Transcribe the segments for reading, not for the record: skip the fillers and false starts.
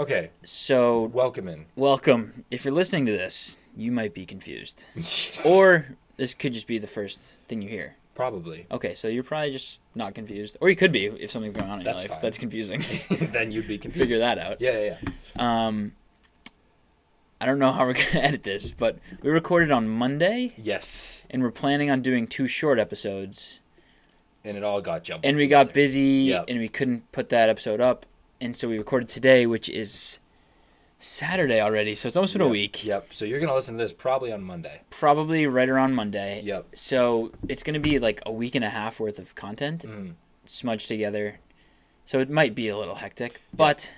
Okay. So welcome. If you're listening to this, you might be confused, or this could just be the first thing you hear. Probably. Okay, so you're probably just not confused, or you could be if something's going on in your life that's confusing. Then you'd be confused. Figure that out. Yeah. I don't know how we're gonna edit this, but we recorded on Monday. Yes. And we're planning on doing 2 short episodes. And it all got jumped. And we got busy, and we couldn't put that episode up, and so we recorded today, which is Saturday already, so it's almost been a week. Yep. So you're gonna listen to this probably on Monday. Probably right around Monday. Yep. So it's gonna be like a week and a half worth of content smudged together. So it might be a little hectic, but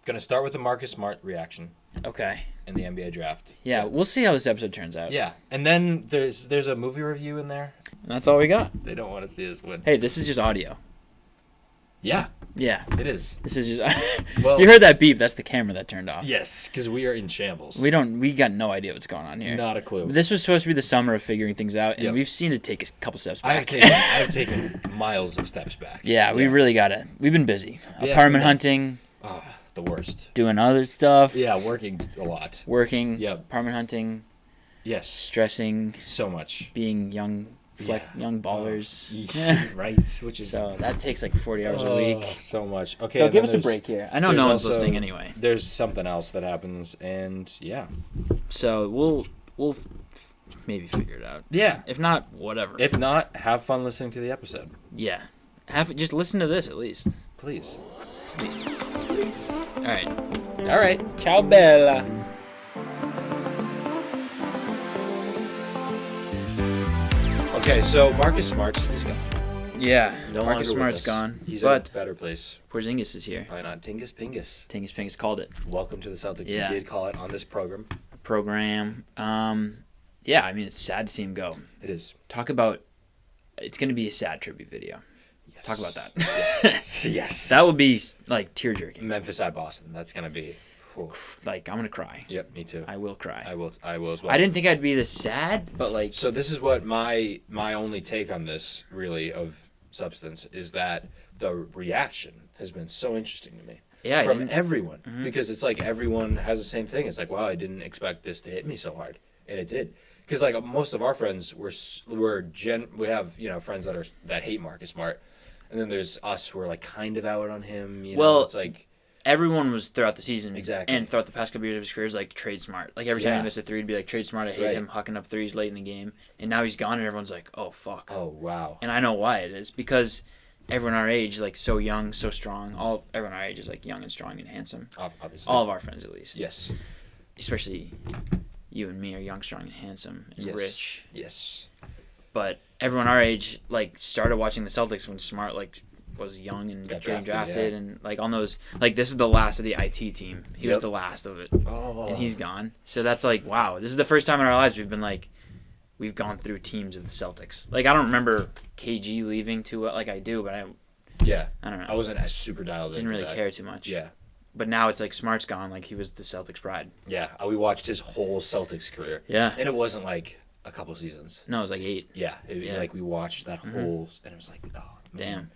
gonna start with the Marcus Smart reaction. Okay. In the NBA draft. Yeah, we'll see how this episode turns out. Yeah, and then there's a movie review in there. And that's all we got. They don't want to see us win. Hey, this is just audio. Yeah. Yeah. It is. This is just. If you heard that beep, that's the camera that turned off. Yes, because we are in shambles. We got no idea what's going on here. Not a clue. This was supposed to be the summer of figuring things out, and we've seen it take a couple steps back. I have taken miles of steps back. Yeah, we really got it. We've been busy. Apartment hunting. Oh, the worst. Doing other stuff. Yeah, working a lot. Working. Yep. Apartment hunting. Yes. Stressing. So much. Being young ballers. Right. Which is so that takes like 40 hours a week. So much. Okay. So give us a break here. I know no one's listening anyway. There's something else that happens, and yeah. So we'll maybe figure it out. Yeah. If not, whatever. If not, have fun listening to the episode. Yeah. Just listen to this at least. Please. All right. Ciao, Bella. Okay, so Marcus Smart is gone. Yeah, Marcus Smart's gone. He's in a better place. Porzingis is here. Probably not. Tingus Pingus. Tingus Pingus called it. Welcome to the Celtics. Yeah. He did call it on this program. Yeah, I mean, it's sad to see him go. It is. Talk about... It's going to be a sad tribute video. Yes. Talk about that. Yes. That would be, like, tear-jerking. Memphis at Boston. That's going to be... Whew. Like, I'm going to cry. Yep, me too. I will cry. I will as well. I didn't think I'd be this sad, but, like... So this is what my only take on this, really, of Substance, is that the reaction has been so interesting to me. Yeah, from everyone. Mm-hmm. Because it's like everyone has the same thing. It's like, wow, I didn't expect this to hit me so hard. And it did. Because, like, most of our friends we have, friends that hate Marcus Smart. And then there's us who are, like, kind of out on him. It's like... Everyone was throughout the season, exactly, and throughout the past couple years of his career, is like trade Smart. Like every time he missed a three, it'd be like trade Smart. I hate him hucking up threes late in the game, and now he's gone, and everyone's like, "Oh fuck." Oh wow. And I know why it is, because everyone our age, like so young, so strong. Everyone our age is like young and strong and handsome. Obviously. All of our friends, at least. Yes. Especially you and me are young, strong, and handsome and rich. Yes. But everyone our age like started watching the Celtics when Smart was young and getting drafted and like on those, like this is the last of the IT team. He was the last of it, and he's gone. So that's like, wow, this is the first time in our lives we've gone through teams of the Celtics. Like I don't remember KG leaving too like I do, but I don't know. I wasn't as super dialed in. Didn't really care too much. Yeah. But now it's like Smart's gone, like he was the Celtics pride. Yeah, we watched his whole Celtics career. Yeah. And it wasn't like a couple seasons. No, it was like 8. Yeah. Like we watched that whole, and it was like, oh man. Damn.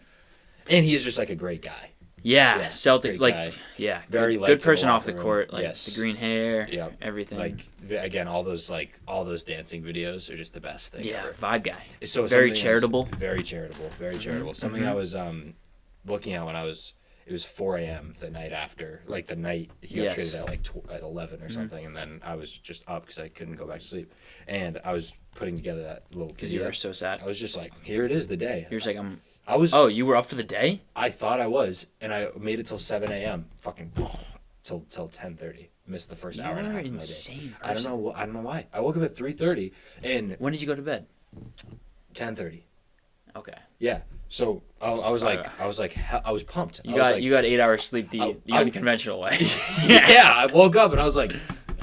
And he's just like a great guy. Yeah, Celtic, like, guy. Yeah, very good person off the court, like the green hair, everything. Like again, all those dancing videos are just the best thing. Yeah, ever. Vibe guy. So very charitable. Very charitable. Very charitable. Something I was looking at when it was 4 a.m. the night after, like the night he got traded at at 11 or something, and then I was just up because I couldn't go back to sleep, and I was putting together that little video. Because you were so sad. I was just like, here it is, the day. You're just like, I was. Oh, you were up for the day? I thought I was, and I made it till 7 a.m. Fucking till 10:30. Missed the first hour and a half of my day. Insane. I don't know why. I woke up at 3:30, and when did you go to bed? 10:30. Okay. Yeah. So I was pumped. You got 8 hours sleep the unconventional way. Yeah. I woke up and I was like,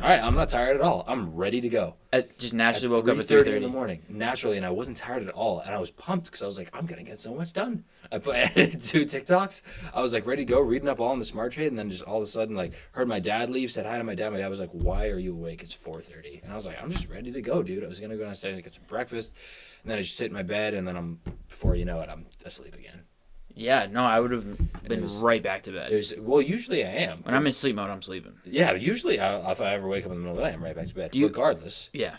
all right, I'm not tired at all. I'm ready to go. Just naturally woke up at 3:30 in the morning, naturally, and I wasn't tired at all. And I was pumped because I was like, I'm gonna get so much done. I edited 2 TikToks. I was like ready to go, reading up all on the smart trade, and then just all of a sudden, like, heard my dad leave, said hi to my dad. My dad was like, "Why are you awake? It's 4:30." And I was like, "I'm just ready to go, dude." I was gonna go downstairs and get some breakfast, and then I just sit in my bed, and then before you know it, I'm asleep again. Yeah, no, I would have been right back to bed. Well, usually I am. When I'm in sleep mode, I'm sleeping. Yeah, usually if I ever wake up in the middle of the night, I'm right back to bed. Regardless. Yeah.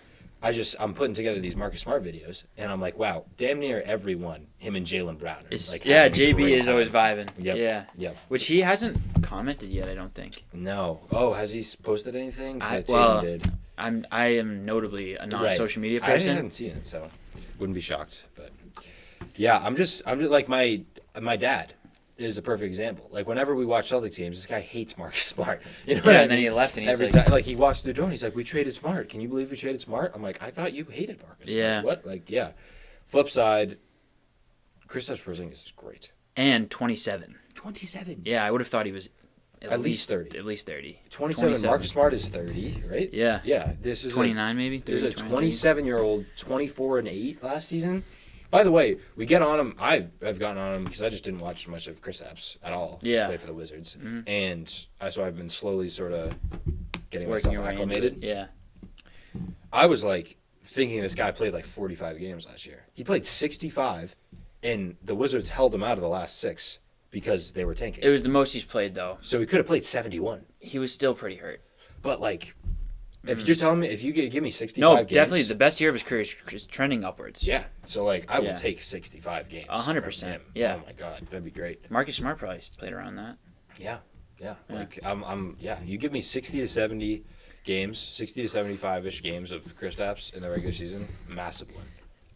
I'm putting together these Marcus Smart videos, and I'm like, wow, damn near everyone, him and Jaylen Brown. JB is always vibing. Yep. Yeah. Which he hasn't commented yet, I don't think. No. Oh, has he posted anything? Did. I am notably a non-social media person. I haven't seen it, so wouldn't be shocked. But yeah, I'm just like my dad is a perfect example. Like whenever we watch Celtics games, this guy hates Marcus Smart. You know what I mean? And then he left, and he's every time, like he walks through the door, and he's like, "We traded Smart. Can you believe we traded Smart?" I'm like, "I thought you hated Marcus." Yeah. Smart. What? Like, yeah. Flip side, Kristaps Porzingis is great. And 27. 27. Yeah, I would have thought he was at least 30. At least 30. 27. Marcus Smart is 30, right? Yeah. Yeah. This is 29 maybe. 30, this is a 27-year-old, 24-8 last season. By the way, we get on him. I've gotten on him because I just didn't watch much of Kristaps at all. Yeah. Just play for the Wizards, and so I've been slowly sort of getting working myself acclimated. Yeah. I was like thinking this guy played like 45 games last year. He played 65, and the Wizards held him out of the last 6 because they were tanking. It was the most he's played though. So he could have played 71. He was still pretty hurt. But like, if you're telling me, if you give me 65 games. No, definitely the best year of his career is trending upwards. Yeah. So like, I will take 65 games. 100%. Yeah. Oh my God, that'd be great. Marcus Smart probably played around that. Yeah. Like you give me 60 to 70 games, 60 to 75-ish games of Kristaps in the regular season, massive win.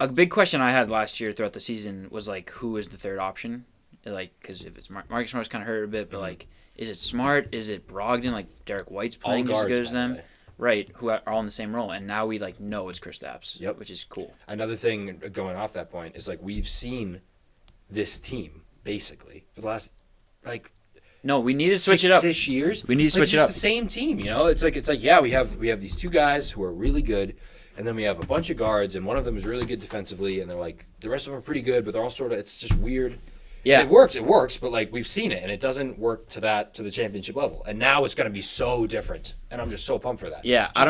A big question I had last year throughout the season was like, who is the third option? Like, because if it's Marcus Smart's kind of hurt a bit, but like, is it Smart? Is it Brogdon? Like Derek White's playing as good as them, right? Who are all in the same role, and now we like know it's Kristaps. Yep, which is cool. Another thing going off that point is like we've seen this team basically for the last like. No, we need to switch it up. 6 years. We need to switch it up. It's the same team, you know. It's like yeah, we have these 2 guys who are really good, and then we have a bunch of guards, and one of them is really good defensively, and they're like the rest of them are pretty good, but they're all sort of it's just weird. Yeah, it works, but like we've seen it, and it doesn't work to the championship level, and now it's going to be so different, and I'm just so pumped for that. Yeah, just I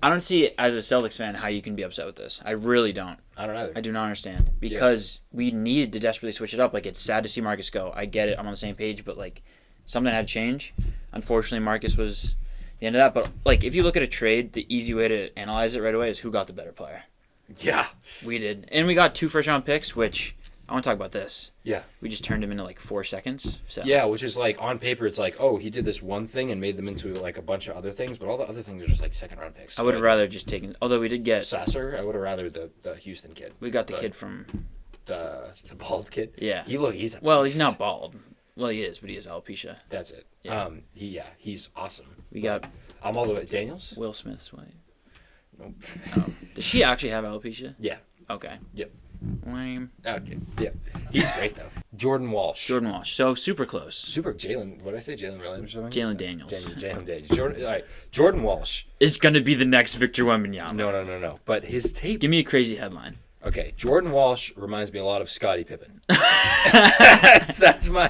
don't see as a Celtics fan how you can be upset with this. I really don't. I don't either. I do not understand because we needed to desperately switch it up. Like it's sad to see Marcus go. I get it. I'm on the same page, but like. Something had to change. Unfortunately, Marcus was the end of that. But like, if you look at a trade, the easy way to analyze it right away is who got the better player. Yeah, we did, and we got 2 first-round picks. Which I want to talk about this. Yeah, we just turned him into like 4 seconds. So. Yeah, which is like on paper, it's like, oh, he did this one thing and made them into like a bunch of other things, but all the other things are just like second-round picks. I would have rather just taken. Although we did get Sasser, I would have rather the Houston kid. We got the kid from the bald kid. Yeah, he's not bald. Well, he is, but he has alopecia. That's it. Yeah. He's awesome. We got. I'm all the way. Daniels? Will Smith's wife. Nope. Oh. Does she actually have alopecia? Yeah. Okay. Yep. Lame. Okay. Yeah. He's great though. Jordan Walsh. So super close. Jalen. What did I say? Jalen Williams. Jalen Daniels. Jalen Daniels. All right. Jordan Walsh is gonna be the next Victor Wembanyama. No. But his tape. Give me a crazy headline. Okay, Jordan Walsh reminds me a lot of Scottie Pippen. that's my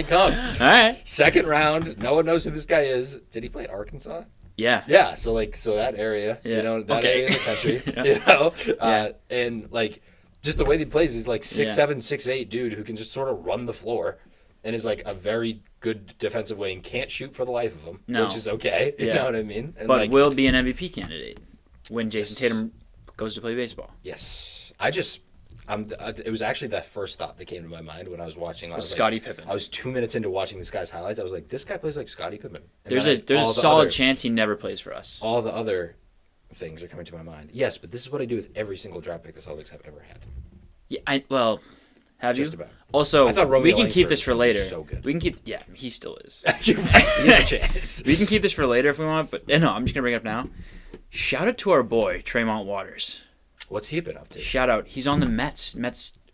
comp. All right. Second round, no one knows who this guy is. Did he play at Arkansas? Yeah. Yeah. So that area, area of the country, yeah. And like just the way he plays, he's like 6'7", 6'8" dude who can just sort of run the floor, and is like a very good defensive wing. Can't shoot for the life of him, which is okay. You know what I mean? And but will be an MVP candidate when Jason Tatum goes to play baseball. Yes. It was actually that first thought that came to my mind when I was watching. I was Scottie Pippen. I was 2 minutes into watching this guy's highlights. I was like, this guy plays like Scottie Pippen. And there's a solid chance he never plays for us. All the other things are coming to my mind. Yes, but this is what I do with every single draft pick the Celtics have ever had. Yeah, have Just you? about. Also, we can keep this for later. So good. We can keep. Yeah, he still is. You're right. He has a chance. We can keep this for later if we want. But no, I'm just gonna bring it up now. Shout out to our boy Tremont Waters. What's he been up to? Shout out. He's on the Mets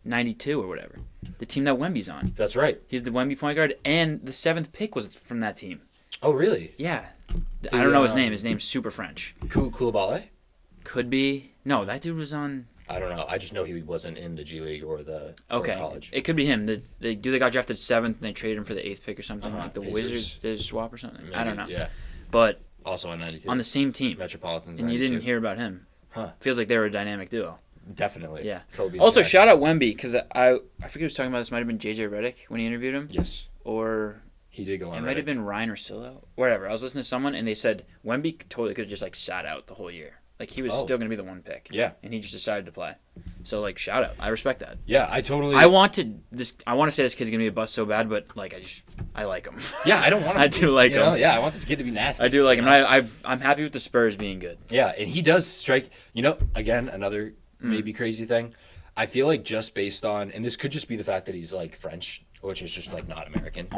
92 or whatever. The team that Wemby's on. That's right. He's the Wemby point guard, and the 7th pick was from that team. Oh, really? Yeah. I don't know his name. His name's super French. Koulibaly? Could be. No, that dude was on... I don't know. I just know he wasn't in the G League or the college. It could be him. The dude that got drafted 7th, and they traded him for the 8th pick or something. Like the Pacers. Wizards did a swap or something. Maybe, I don't know. Yeah. But... Also on 92. On the same team. Metropolitans. And 92. you didn't hear about him. Huh. Feels like they were a dynamic duo. Definitely. Yeah. Kobe. Also, and Shaq. shout out Wemby because I forget who was talking about this. Might have been JJ Redick when he interviewed him. Yes. Or He did go on. it might have been Ryan Russillo. Whatever. I was listening to someone and they said Wemby totally could have just like sat out the whole year. Like he was still going to be the one pick. Yeah. And he just decided to play. So like shout out. I respect that. Yeah, I totally. I want to say this kid's going to be a bust so bad, but like I like him. Yeah, I don't want to. I do like him. Yeah, I want this kid to be nasty. I do like him. And I'm happy with the Spurs being good. Yeah, and he does strike. Again, another maybe crazy thing. I feel like just based on, and this could just be the fact that he's like French, which is just like not American.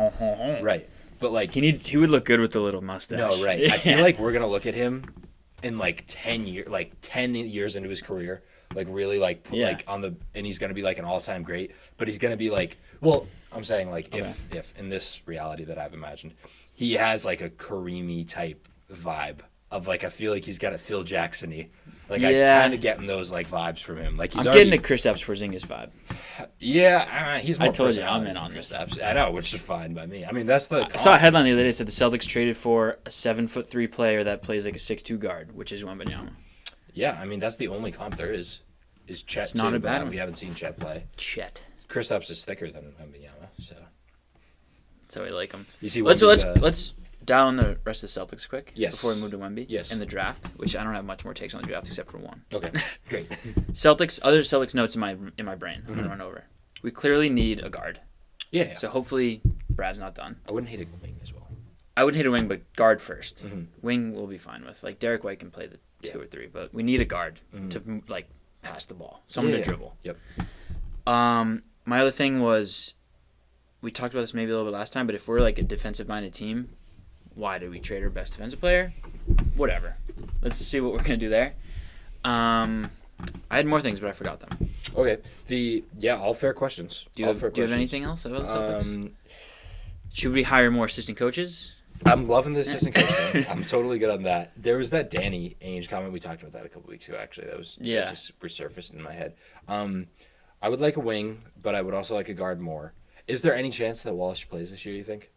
Right. But like he would look good with the little mustache. No, right. I feel like we're gonna look at him in like 10 years into his career, like really like like on the, and he's gonna be like an all-time great. But he's gonna be like, well, I'm saying like if in this reality that I've imagined, he has like a Kareem-y type vibe of like, I feel like he's got a Phil Jackson-y. Like I kind of getting those like vibes from him. Like I'm getting a Kristaps Porzingis vibe. Yeah, he's more. I told you I'm in on this. I know, which is fine by me. I mean, that's the. I saw a headline the other day that said the Celtics traded for a 7'3" player that plays like a 6'2" guard, which is Wembanyama. Yeah, I mean that's the only comp there is Chet. It's not a bad one. We haven't seen Chet play. Chet. Kristaps is thicker than Wembanyama, so. That's how we like him. You see, let's dial in the rest of the Celtics quick. Yes. Before we move to Wemby. Yes. And the draft, which I don't have much more takes on the draft except for one. Okay, great. Other Celtics notes in my brain. I'm gonna run over. We clearly need a guard. Yeah. So hopefully Brad's not done. I wouldn't hate a wing as well. I wouldn't hate a wing, but guard 1st. Mm-hmm. Wing we'll be fine with. Like Derek White can play the 2 or 3, but we need a guard to like pass the ball, someone to dribble. Yep. My other thing was, we talked about this maybe a little bit last time, but if we're like a defensive-minded team, why did we trade our best defensive player? Whatever. Let's see what we're gonna do there. I had more things, but I forgot them. Okay. All fair questions. Do you have anything else about the Celtics? Should we hire more assistant coaches? I'm loving the assistant coach thing. I'm totally good on that. There was that Danny Ainge comment. We talked about that a couple weeks ago, actually. That just resurfaced in my head. I would like a wing, but I would also like a guard more. Is there any chance that Wallace plays this year, you think?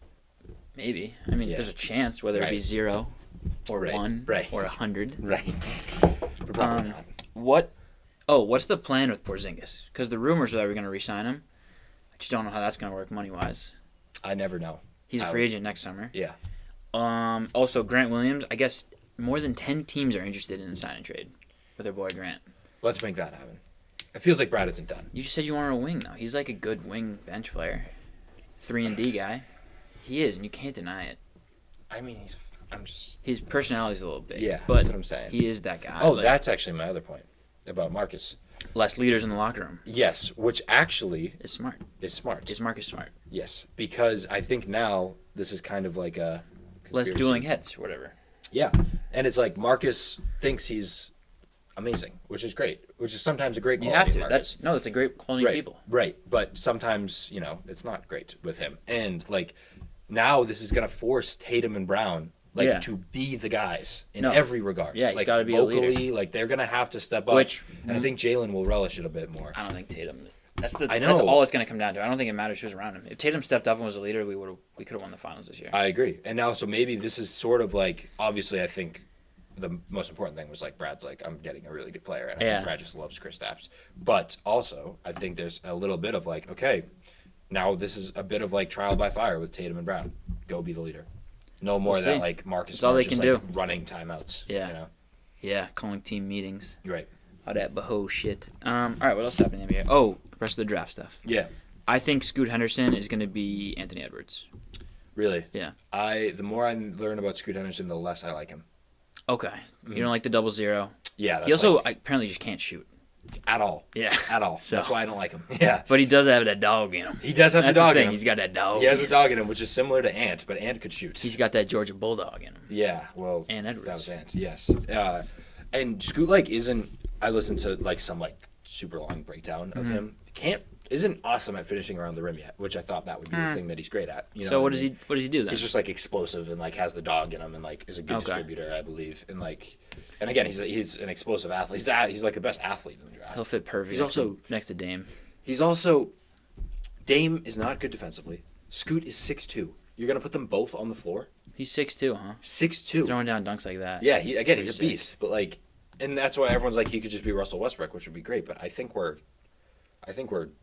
Maybe. I mean, there's a chance, whether it be 0 or 1 or 100. Right. But probably not. What's the plan with Porzingis? Because the rumors are that we're going to re-sign him. I just don't know how that's going to work money-wise. I never know. He's a free agent next summer. Yeah. Also, Grant Williams, I guess more than 10 teams are interested in a sign and trade with our boy Grant. Let's make that happen. It feels like Brad isn't done. You just said you wanted a wing, though. He's like a good wing bench player. 3-and-D guy. He is, and you can't deny it. I mean, his personality's a little big. Yeah, but that's what I'm saying. He is that guy. Oh, that's actually my other point about Marcus. Less leaders in the locker room. Yes, which actually is smart. Is Marcus smart? Yes, because I think now this is kind of like a less dueling heads or whatever. Yeah, and it's like Marcus thinks he's amazing, which is great, which is sometimes a great quality. You have to. Marcus. That's a great quality of people. Right, but sometimes it's not great with him, and like now this is gonna force Tatum and Brown to be the guys in every regard. Yeah, he's like got to be vocally, a leader. like they're gonna have to step up. And I think Jalen will relish it a bit more. I don't think Tatum. That's all it's gonna come down to. I don't think it matters who's around him. If Tatum stepped up and was a leader, we could have won the finals this year. I agree. And now, so maybe this is sort of like, obviously, I think the most important thing was like Brad's like, I'm getting a really good player, and I think Brad just loves Kristaps. But also, I think there's a little bit of like, okay, now this is a bit of like trial by fire with Tatum and Brown. Go be the leader. No more that like Marcus all they just can like do. Running timeouts. Yeah. Yeah, calling team meetings. You're right. All that Baho shit. All right, what else happened in the NBA? Oh, rest of the draft stuff. Yeah. I think Scoot Henderson is going to be Anthony Edwards. Really? Yeah. The more I learn about Scoot Henderson, the less I like him. Okay. Mm-hmm. You don't like the 0-0. Yeah. He also apparently just can't shoot. At all. Yeah. At all. So. That's why I don't like him. Yeah. But he does have that dog in him. He does have the dog in him. He's got that dog. He has the dog in him, which is similar to Ant, but Ant could shoot. He's got that Georgia Bulldog in him. Yeah. Well, and Edwards. That was Ant, yes. And Scoot, isn't... I listened to, some, super long breakdown of him. Isn't awesome at finishing around the rim yet, which I thought that would be the thing that he's great at. You know so what does he do then? He's just explosive and has the dog in him and is a good distributor, I believe. And again, he's an explosive athlete. He's the best athlete in the draft. He'll fit perfect. He's also next to Dame. He's also Dame is not good defensively. Scoot is 6'2". You're gonna put them both on the floor? He's 6'2", huh? 6'2". Throwing down dunks like that. Yeah, he's a beast. But And that's why everyone's like he could just be Russell Westbrook, which would be great. But I think we're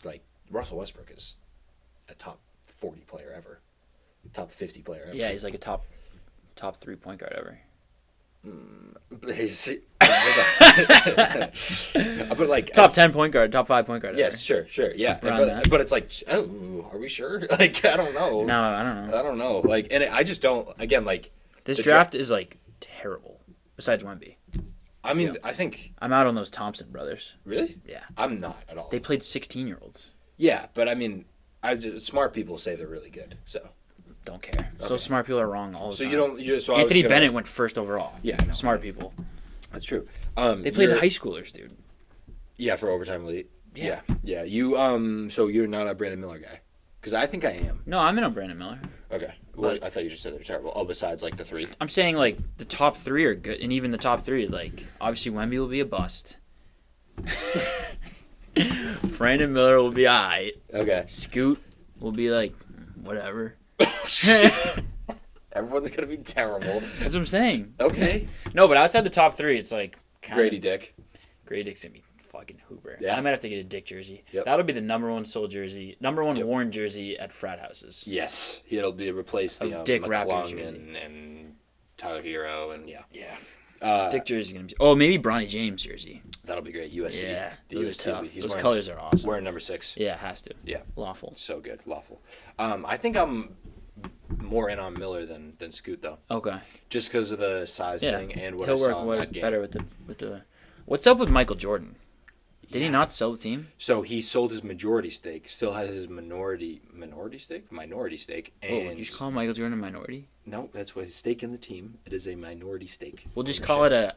like Russell Westbrook is a top 40 player ever, top 50 player ever. Yeah, he's like a top 3 point guard ever. But like Top 10 point guard, top 5 point guard. Yes, ever. sure, yeah. Around But it's like, oh, are we sure? Like, I don't know. No, I don't know. Like, and I just don't. Again, like This draft is like terrible. Besides Wemby, I mean, I think I'm out on those Thompson brothers. really. Yeah, I'm not at all. they played 16-year-olds. Yeah, but I mean, smart people say they're really good. So Don't care. Okay. So smart people are wrong all the so time. you don't. So Anthony I was Bennett went first overall. Yeah, I know. Smart people. That's true. They played high schoolers, dude. Yeah, for overtime elite. Yeah. Yeah. You So you're not a Brandon Miller guy, because I think I am. No, I'm in on Brandon Miller. Okay. Well, I thought you just said they're terrible. Oh, besides like the 3. I'm saying like the top 3 are good, and even the top 3, like obviously Wemby will be a bust. Brandon Miller will be alright. Okay. Scoot will be like whatever. Everyone's gonna be terrible. That's what I'm saying. Okay. No, but outside the top 3, it's like Grady Dick. Grady Dick's gonna be fucking Hooper. Yeah. I might have to get a Dick jersey. Yep. That'll be the number 1 sold jersey, number 1 worn jersey at frat houses. Yes, it'll be replace the Dick Raptor McClung jersey. and Tyler Hero and yeah. Dick jersey's gonna be. Oh, maybe Bronny James jersey. That'll be great. USC. Yeah, The those USC, are tough. he's Those wearing- colors are awesome. Wearing number 6. Yeah, it has to. Yeah. Lawful. So good, lawful. I think I'm more in on Miller than Scoot though, Okay. just because of the size Yeah. thing and what He'll I saw work in way that game. better with the. What's up with Michael Jordan? Did he Yeah. not sell the team? So he sold his majority stake, still has his minority stake, Oh, and would you just call Michael Jordan a minority? no, that's what his stake in the team. It is a minority stake. We'll just call it a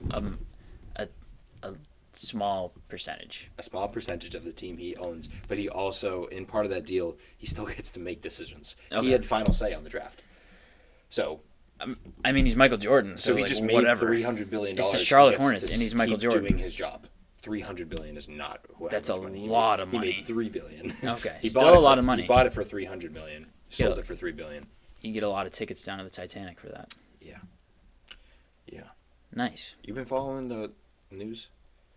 small percentage. A small percentage of the team he owns, but he also, in part of that deal, he still gets to make decisions. Okay. He had final say on the draft. So I mean, he's Michael Jordan, so so he like, just made whatever. $300 billion. It's the Charlotte He gets Hornets, to and he's Michael keep Jordan. doing his job. $300 billion is not. That's a how much money he lot made. of money. He made $3 billion. Okay, he still bought it a lot for- of money. He bought it for $300 million. Sold Yeah. it for $3 billion. You get a lot of tickets down to the Titanic for that. Yeah. Nice. You've been following the news?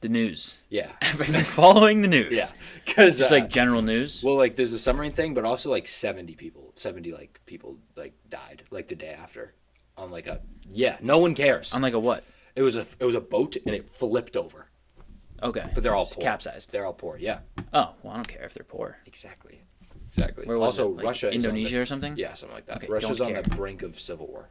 The news. Yeah. I've been following the news. Yeah. Because Just like general news. well, like there's the submarine thing, but also like 70 people like died like the day after on like a no one cares. On like a what? It was a boat and it flipped over. Okay. But they're all poor. Capsized. They're all poor. Yeah. Oh, well, I don't care if they're poor. Exactly. Where was Also, it? Like Russia is on Indonesia the, or something? yeah, something like that. Okay, Russia's don't on care. the brink of civil war.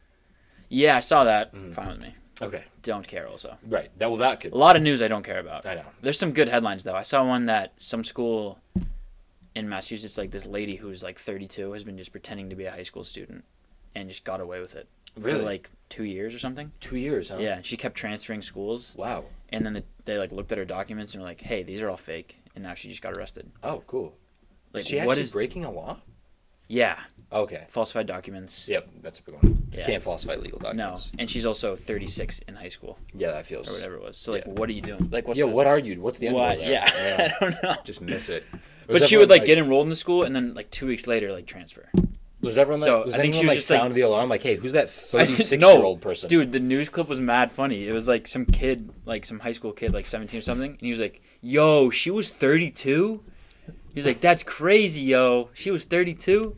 Yeah, I saw that. Fine with me. Okay. Don't care also. Right. That could. A lot of news I don't care about. I know. There's some good headlines though. I saw one that some school in Massachusetts, like this lady who's like 32, has been just pretending to be a high school student and just got away with it Really? for like 2 years or something. 2 years, huh? Yeah, and she kept transferring schools, Wow. and then they like looked at her documents and were like, "Hey, these are all fake," and now she just got arrested. Oh, cool. Like, Is she actually breaking a law? Yeah, Okay. falsified documents. Yep, that's a big one. Yeah. You can't falsify legal No, documents. and she's also 36 in high school Yeah, that feels. or whatever it was. So like, Yeah. what are you doing? Like, what's Yeah, the, what are you? What's the end what? goal there? Yeah, I don't know. Just miss it. But she would like get enrolled in the school and then like 2 weeks later like transfer. Was everyone So, like? Was I think anyone she was like just, like- sound the alarm? Like, hey, who's that 36-year-old person? Dude, the news clip was mad funny. It was like some kid, like some high school kid, like 17 or something, and he was like, "Yo, she was 32." He was like, "That's crazy, yo. She was 32."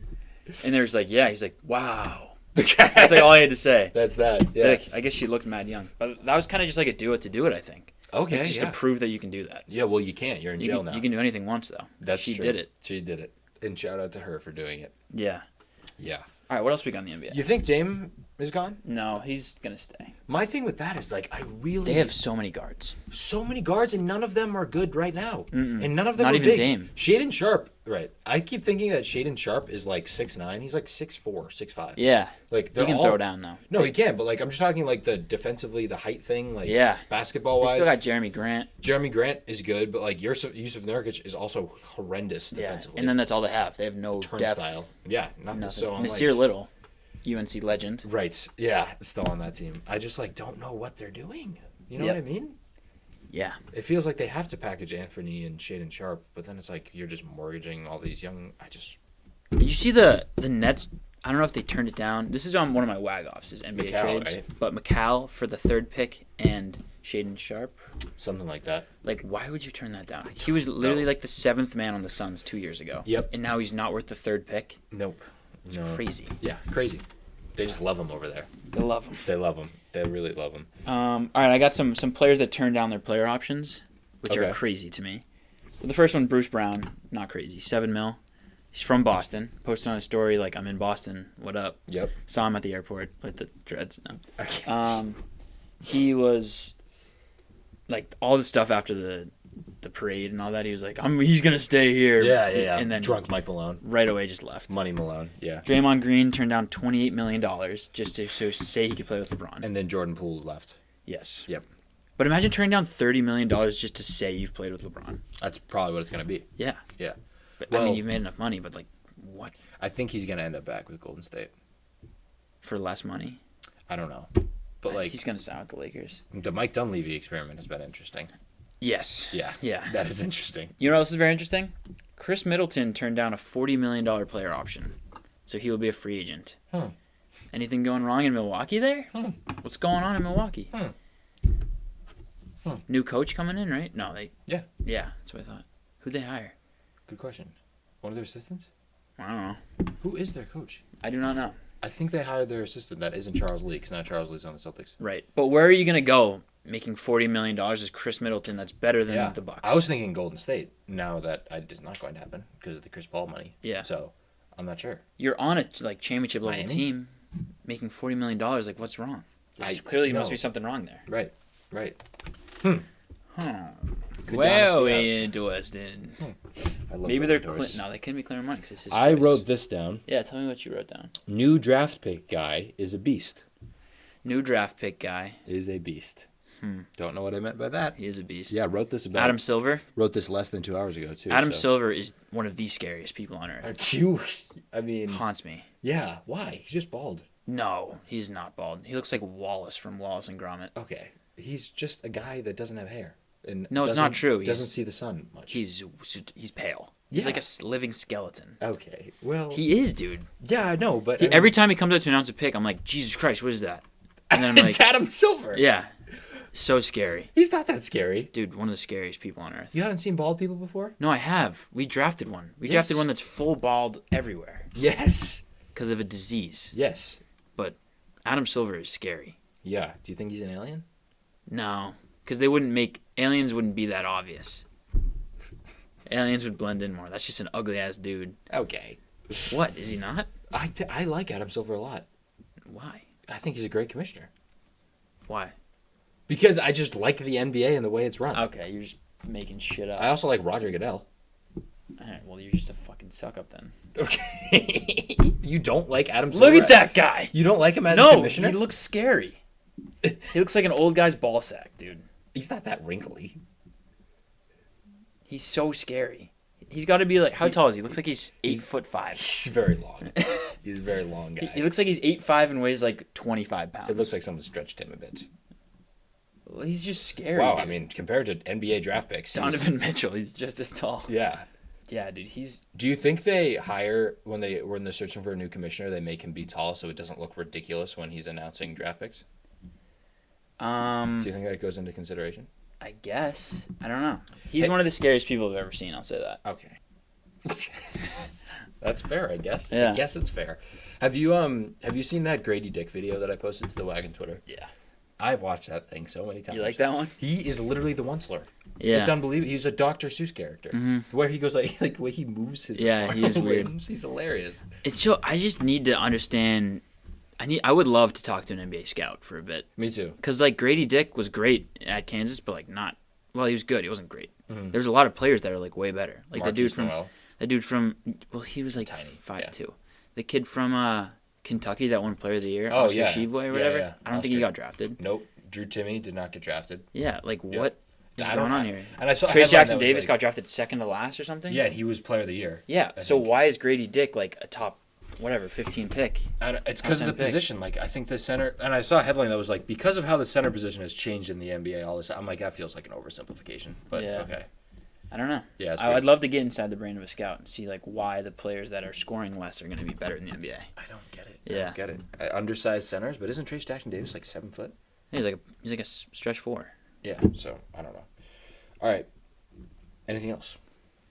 And there was like, "Yeah." He's like, "Wow." That's like all I had to say. That's that. Yeah. Like, I guess she looked mad young, but that was kind of just like a do it to do it. I think. Okay. Like, just yeah. to prove that you can do that. Yeah. Well, you can't. You're in You jail can, now. you can do anything once though. That's she true. did it. She did it. And shout out to her for doing it. Yeah. Yeah. All right. What else we got in the NBA? You think Dame is gone? No, he's gonna stay. My thing with that is like I really They have so many guards. so many guards and none of them are good right now. And none of them Not are even big. Dame. Shaden Sharp, right? I keep thinking that Shaden Sharp is like 6'9". He's like 6'4", 6'5". Yeah. Like He they're can all, throw down though. No, he can, but like I'm just talking like the defensively, the height thing, like Yeah. basketball They wise. still got Jeremy Grant. Jeremy Grant is good, but like Yusuf Nurkic is also horrendous defensively. And then that's all they have. They have no turnstile. Yeah, depth. Nothing. so I'm Nasir like, Little, UNC legend. right? Yeah, still on that team. I just like don't know what they're doing. You know Yep. what I mean? Yeah. It feels like they have to package Anthony and Shaden Sharp, but then it's like you're just mortgaging all these young. You see the Nets. I don't know if they turned it down. This is on one of my WagOFFs, is NBA McCall, trades. right? But McCall for the 3rd pick and Shaden Sharp. Something like that. Like, why would you turn that down? He was literally like the 7th man on the Suns 2 years ago. Yep. And now he's not worth the 3rd pick. Nope. It's crazy. Yeah, crazy. They just love him over there. They love him. They love him. They really love him. All right, I got some players that turned down their player options, which are crazy to me. Well, the first one, Bruce Brown, not crazy. $7 million. He's from Boston. Posted on his story like, I'm in Boston. What up? Yep. Saw him at the airport with the dreads. No. He was like all the stuff after the parade and all that. He was like, he's gonna stay here. Yeah. And then drunk Mike Malone. right away just left. Money Malone. Yeah. Draymond Green turned down $28 million just to say he could play with LeBron. And then Jordan Poole left. Yes. Yep. But imagine turning down $30 million just to say you've played with LeBron. That's probably what it's gonna be. Yeah. Yeah. But, Well, I mean, you've made enough money, but like, what? I think he's gonna end up back with Golden State. For less money? I don't know, but like he's gonna sign with the Lakers. the Mike Dunleavy experiment has been interesting. Yes. Yeah. That is interesting. You know what else is very interesting? Chris Middleton turned down a $40 million player option, so he will be a free agent. Anything going wrong in Milwaukee there? What's going on in Milwaukee? New coach coming in, right? No, Yeah. Yeah, that's what I thought. Who'd they hire? Good question. One of their assistants? I don't know. Who is their coach? I do not know. I think they hired their assistant. That isn't Charles Lee, because now Charles Lee's on the Celtics. Right. But where are you going to go making $40 million as Chris Middleton? That's better than the Bucks. I was thinking Golden State. Now that it's not going to happen because of the Chris Paul money. Yeah. So I'm not sure. You're on a championship level Miami? team, making $40 million. Like, what's wrong? Clearly, must be something wrong there. Right. Well, interesting. I love Maybe they're Clinton. no, they couldn't be clearing money because it's his I choice. wrote this down. Yeah, tell me what you wrote down. New draft pick guy is a beast. New draft pick guy. Is a beast. Don't know what I meant by that. He is a beast. Yeah, wrote this about Adam Silver. Wrote this less than 2 hours ago too. Adam Silver is one of the scariest people on earth. I mean, Haunts me. yeah. Why? He's just bald. No, he's not bald. He looks like Wallace from Wallace and Gromit. Okay, he's just a guy that doesn't have hair. And No, it's not true. Doesn't see the sun much. He's pale. He's like a living skeleton. Okay. Well, He is, dude. yeah, I know, but Every time he comes out to announce a pick, I'm like, Jesus Christ, what is that? And then I'm it's like, Adam Silver. yeah, so scary. He's not that scary. Dude, one of the scariest people on earth. You haven't seen bald people before? No, I have. We drafted one. We drafted one that's full bald everywhere Yes. because of a disease. Yes. But Adam Silver is scary. Yeah. Do you think he's an alien? No, because aliens wouldn't be that obvious. Aliens would blend in more. That's just an ugly ass dude. Okay. What, is he not? I like Adam Silver a lot. Why? I think he's a great commissioner. Why? Because I just like the NBA and the way it's run. Okay, you're just making shit up. I also like Roger Goodell. Alright, well, you're just a fucking suck up then. Okay. You don't like Adam Silver? Look at that guy! You don't like him as a commissioner? He looks scary. He looks like an old guy's ball sack, dude. He's not that wrinkly. He's so scary. He's got to be like, how tall is he? Looks like he's 8'5". He's very long. He's a very long guy. He looks like he's 8'5" and weighs like 25 pounds. It looks like someone stretched him a bit. Well, he's just scary. Wow, dude. I mean, compared to NBA draft picks. Donovan Mitchell, he's just as tall. Yeah. Yeah, dude, he's... Do you think they hire, when they're searching for a new commissioner, they make him be tall so it doesn't look ridiculous when he's announcing draft picks? Do you think that goes into consideration? I guess. I don't know. He's one of the scariest people I've ever seen, I'll say that. Okay. That's fair, I guess. Yeah. I guess it's fair. Have you seen that Grady Dick video that I posted to the Wagon Twitter? Yeah. I've watched that thing so many times. You like that one? He is literally the Onceler. Yeah. It's unbelievable. He's a Dr. Seuss character. Mm-hmm. Where he goes like the way he moves his Yeah, he is weird. limbs. He's hilarious. It's so... I just need to understand... I would love to talk to an NBA scout for a bit. Me too. Because, like, Grady Dick was great at Kansas, but, like, not... Well, he was good. He wasn't great. Mm-hmm. There's a lot of players that are, like, way better. Like, Marcus Noel. The dude from... Well, he was, like, Tiny. 5'2". Yeah. The kid from Kentucky that won Player of the Year, Oh, Oscar yeah. Tshiebwe or whatever. Yeah. I don't think he got drafted. Nope. Drew Timme did not get drafted. Yeah, like, what is I going don't on know. here? And I saw a Trace headline Jackson that was Davis like- got drafted second to last or something? Yeah, he was Player of the Year. Yeah, I so think. why is Grady Dick, like, a top, 15 pick? It's because of the Top 10 pick. position. Like, I think the center... And I saw a headline that was like, because of how the center position has changed in the NBA all this... I'm like, that feels like an oversimplification. But, Yeah. okay. I don't know. Yeah, it's weird. I'd love to get inside the brain of a scout and see, like, why the players that are scoring less are going to be better in the NBA. I don't get it. Yeah. I don't get it. Undersized centers, but isn't Trace Jackson Davis like 7 foot? He's like a stretch four. Yeah. So I don't know. All right. Anything else?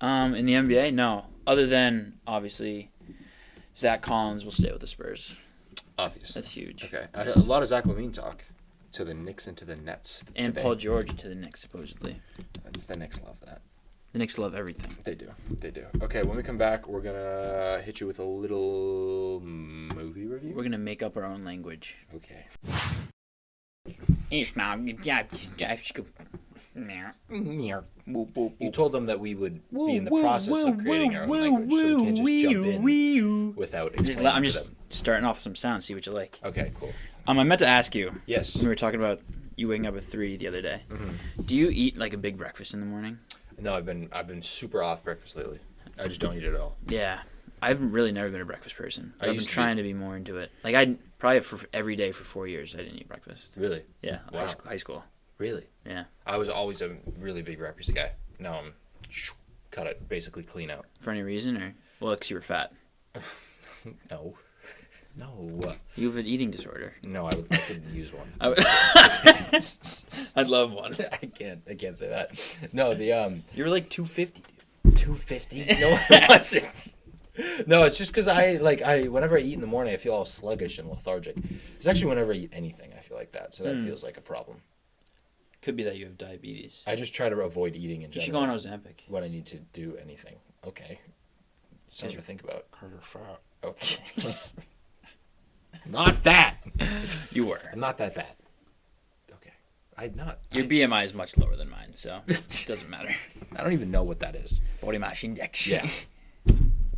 In the NBA, no. Other than obviously, Zach Collins will stay with the Spurs. Obviously. That's huge. Okay. A lot of Zach LaVine talk to the Knicks and to the Nets. And today. Paul George to the Knicks, supposedly. That's the Knicks love that. The Knicks love everything. They do. They do. Okay, when we come back, we're going to hit you with a little movie review. We're going to make up our own language. Okay. You told them that we would be in the process of creating our own language, so we can't just jump in without explaining I'm to just them. starting off with some sounds, see what you like. Okay, cool. I meant to ask you. Yes. When we were talking about you waking up at 3 the other day. Mm-hmm. Do you eat like a big breakfast in the morning? No, I've been super off breakfast lately. I just don't eat it at all. Yeah. I've really never been a breakfast person. I've been used to trying to be more into it. Like I probably for every day for 4 years I didn't eat breakfast. Really? Yeah. Wow. High school. Really? Yeah. I was always a really big breakfast guy. Now I'm cut it, basically clean out. For any reason or well, because you were fat. No. You have an eating disorder. No, I could use one. I'd love one. I can't say that. No, the You were like 250. 250. No, it wasn't. No, it's just because I whenever I eat in the morning, I feel all sluggish and lethargic. It's actually whenever I eat anything, I feel like that. So that feels like a problem. Could be that you have diabetes. I just try to avoid eating in You general. should go on Ozempic. When I need to do anything. Okay. Something to think about. Okay. Not fat. You were. I'm not that fat. Okay. I'm not. Your BMI is much lower than mine, so it doesn't matter. I don't even know what that is. Body mass index. Yeah.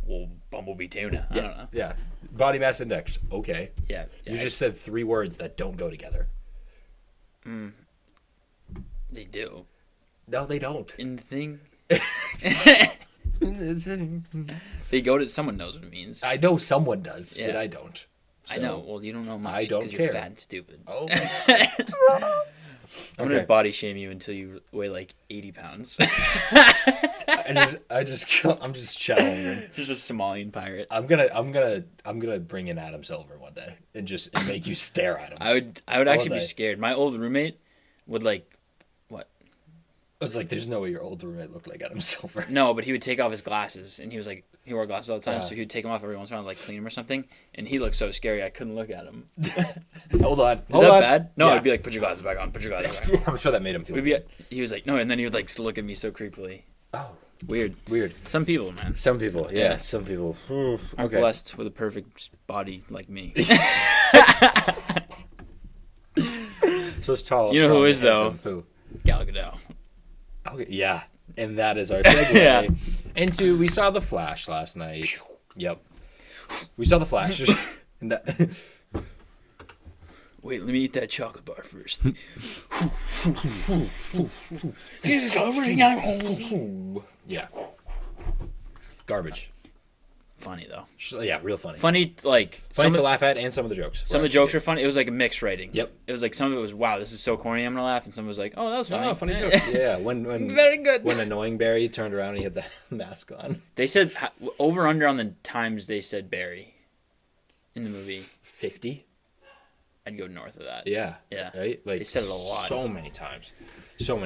Well, bumblebee tuna. I don't know. Yeah. Body mass index. Okay. Yeah. You just said 3 words that don't go together. They do. No, they don't. In the thing. They go to. Someone knows what it means. I know someone does, Yeah. but I don't. I know. Well, you don't know much. I don't 'cause care. You're fat and stupid. Oh. I'm gonna body shame you until you weigh like 80 pounds. I'm just challenging. Just a Somalian pirate. I'm gonna bring in Adam Silver one day and make you stare at him. I would actually be scared. My old roommate would like. I was like, there's no way your old roommate looked like Adam Silver. No, but he would take off his glasses, and he was like, he wore glasses all the time, Yeah. so he would take them off every once in a while, like clean them or something, and he looked so scary I couldn't look at him. Hold on. Is that bad? No, I'd be like, put your glasses back on, put your glasses back on. I'm sure that made him feel He was like, no, and then he would like look at me so creepily. Oh, Weird. weird. Some people, man. Some people, yeah, Yeah. some people. I'm blessed with a perfect body like me. So it's tall. You know who strong, is, though? handsome. Who? Gal Gadot. Okay, yeah, and that is our segue Yeah. into we saw The Flash last night. Yep, we saw The Flash. And that, Wait, let me eat that chocolate bar first. yeah, garbage. Funny though. Yeah, real funny. Funny, like Funny to laugh at, and some of the jokes. Some of the jokes were funny. It was like a mixed rating. Yep. It was like some of it was wow, this is so corny. I'm gonna laugh, and some was like, oh, that was funny. Oh, funny joke. Yeah, when Very good. When Annoying Barry turned around and he had the mask on. They said over under on the times they said Barry in the movie. 50. I'd go north of that. Yeah. Yeah. Right. Like They said it a lot. So many times. Where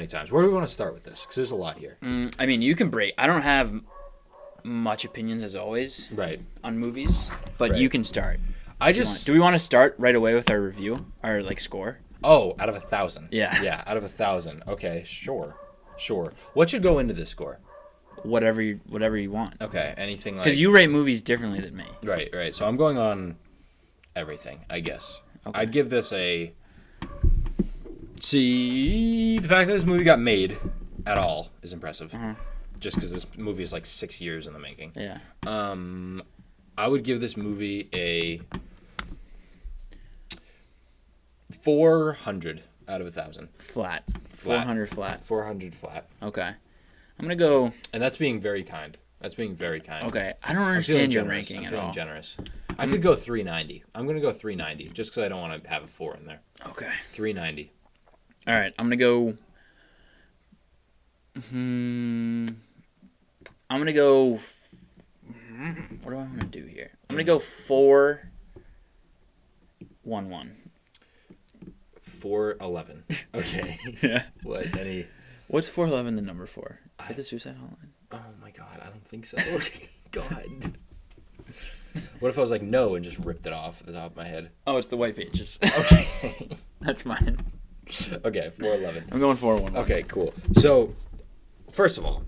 do we want to start with this? Because there's a lot here. I mean, you can break. I don't have much opinions as always Right. on movies, but Right. you can start. Do we want to start right away with our review, our like score? Oh, out of 1,000. Yeah. Yeah, out of 1,000. Okay, sure. What should go into this score? Whatever you want. Okay, anything like. Because you rate movies differently than me. Right. So I'm going on everything, I guess. Okay. I'd give this a. See, the fact that this movie got made at all is impressive. Just because this movie is like 6 years in the making. Yeah. I would give this movie a 400 out of 1,000. Flat. 400 flat. 400 flat. Okay. I'm gonna go. And that's being very kind. Okay. I don't I'm feeling understand your generous. ranking I'm at feeling all. generous. I could go 390. I'm going to go 390 just because I don't want to have a 4 in there. Okay. 390. All right. I'm gonna go. I'm gonna go. What do I want to do here? I'm gonna go 4-1-1. 411. Okay. Yeah. What? Any? What's 411 the number for? Is it the suicide hotline? Oh my god, I don't think so. God. What if I was like no and just ripped it off at the top of my head? Oh, it's the white pages. Okay. That's mine. Okay, 411. I'm going 411. Okay, cool. So, first of all,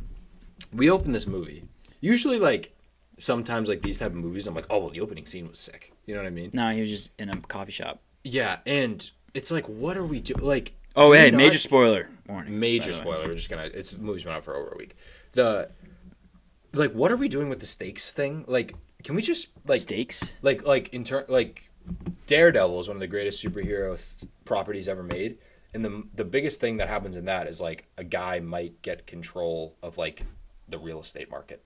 we open this movie. Usually, like, sometimes, like, these type of movies, I'm like, oh, well, the opening scene was sick. You know what I mean? No, he was just in a coffee shop. Yeah, and it's like, what are we doing? Like, oh, hey, major spoiler warning. Major spoiler. We're just gonna. The movie's been out for over a week. Like, what are we doing with the stakes thing? Like, can we just like stakes? Like Daredevil is one of the greatest superhero properties ever made, and the biggest thing that happens in that is like a guy might get control of like the real estate market.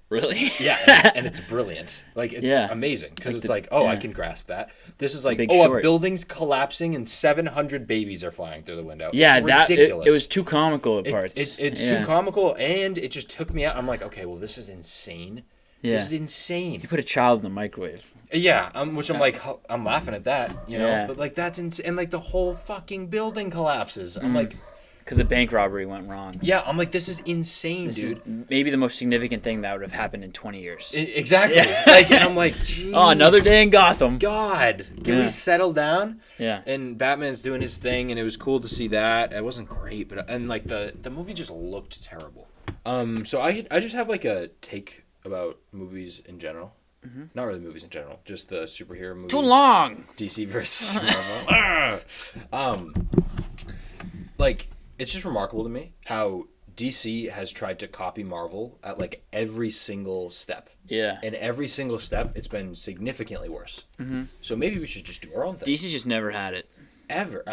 Really? Yeah, and it's brilliant. Like, it's amazing because like it's like, oh, I can grasp that. This is like, a building's collapsing and 700 babies are flying through the window. Yeah, it's ridiculous. It was too comical at parts. It's too comical, and it just took me out. I'm like, okay, well, this is insane. Yeah. This is insane. You put a child in the microwave. Yeah, I'm like, I'm laughing at that, you know? But, like, that's insane. And, like, the whole fucking building collapses. I'm like... Because a bank robbery went wrong. Yeah, I'm like, this is insane, this dude. Is maybe the most significant thing that would have happened in 20 years. Exactly. Like, and I'm like, jeez. Oh, another day in Gotham. God. Can we settle down? Yeah. And Batman's doing his thing, and it was cool to see that. It wasn't great, but... And, like, the movie just looked terrible. So I just have, like, a take about movies in general. Mm-hmm. Not really movies in general, just the superhero movie. Too long. DC versus Marvel. Like, it's just remarkable to me how DC has tried to copy Marvel at like every single step. Yeah. And every single step, it's been significantly worse. Mm-hmm. So maybe we should just do our own thing. DC's just never had it. Ever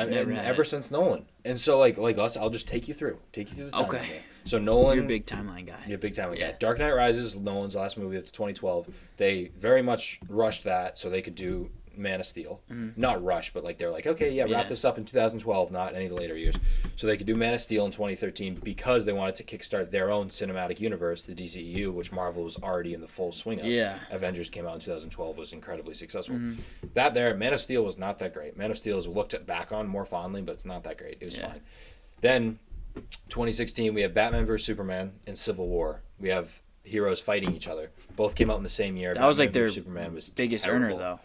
since Nolan. And so like us, I'll just take you through the timeline. Okay. So Nolan, you're a big timeline guy. You're a big timeline guy. Dark Knight Rises, Nolan's last movie. That's 2012. They very much rushed that so they could do Man of Steel. Mm-hmm. Not rush, but like they're like, okay, wrap this up in 2012, not any of the later years. So they could do Man of Steel in 2013 because they wanted to kickstart their own cinematic universe, the DCEU, which Marvel was already in the full swing of. Yeah. Avengers came out in 2012, was incredibly successful. Mm-hmm. Man of Steel was not that great. Man of Steel is looked back on more fondly, but it's not that great. It was fine. Then 2016, we have Batman vs Superman and Civil War. We have heroes fighting each other. Both came out in the same year. That Batman was like their Superman was biggest terrible. earner, though.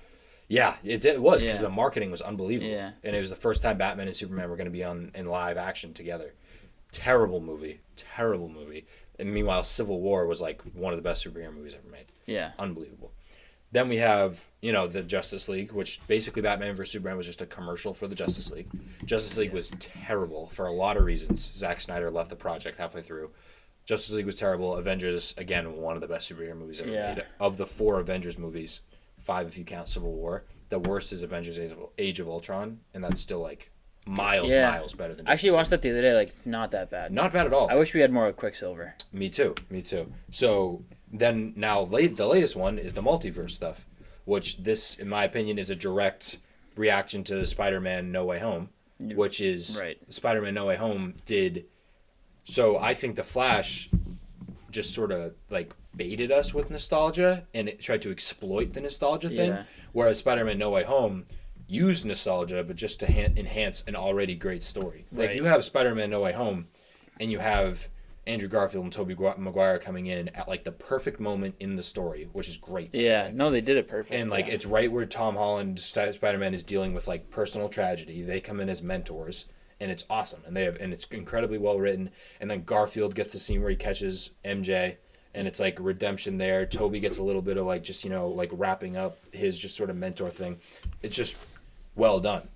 Yeah, it was because the marketing was unbelievable. Yeah. And it was the first time Batman and Superman were going to be in live action together. Terrible movie. And meanwhile, Civil War was like one of the best superhero movies ever made. Yeah. Unbelievable. Then we have, the Justice League, which basically Batman vs. Superman was just a commercial for the Justice League. Justice League was terrible for a lot of reasons. Zack Snyder left the project halfway through. Justice League was terrible. Avengers, again, one of the best superhero movies ever made. Of the 4 Avengers movies, 5 if you count Civil War, the worst is Avengers Age of Ultron, and that's still like miles better than Justice I actually watched League. that the other day, like, not that bad. Not bad at all. I wish we had more of Quicksilver. Me too. So then now the latest one is the multiverse stuff, which this, in my opinion, is a direct reaction to Spider-Man No Way Home, which is Spider-Man No Way Home did. So I think The Flash just sort of like baited us with nostalgia and it tried to exploit the nostalgia thing, whereas Spider-Man No Way Home used nostalgia but just to enhance an already great story. Like you have Spider-Man No Way Home and you have Andrew Garfield and Tobey Maguire coming in at like the perfect moment in the story, which is great. Yeah, no, they did it perfect. And like it's right where Tom Holland Spider-Man is dealing with like personal tragedy. They come in as mentors and it's awesome. And it's incredibly well written. And then Garfield gets the scene where he catches MJ and it's like redemption there. Toby gets a little bit of like just, like wrapping up his just sort of mentor thing. It's just well done.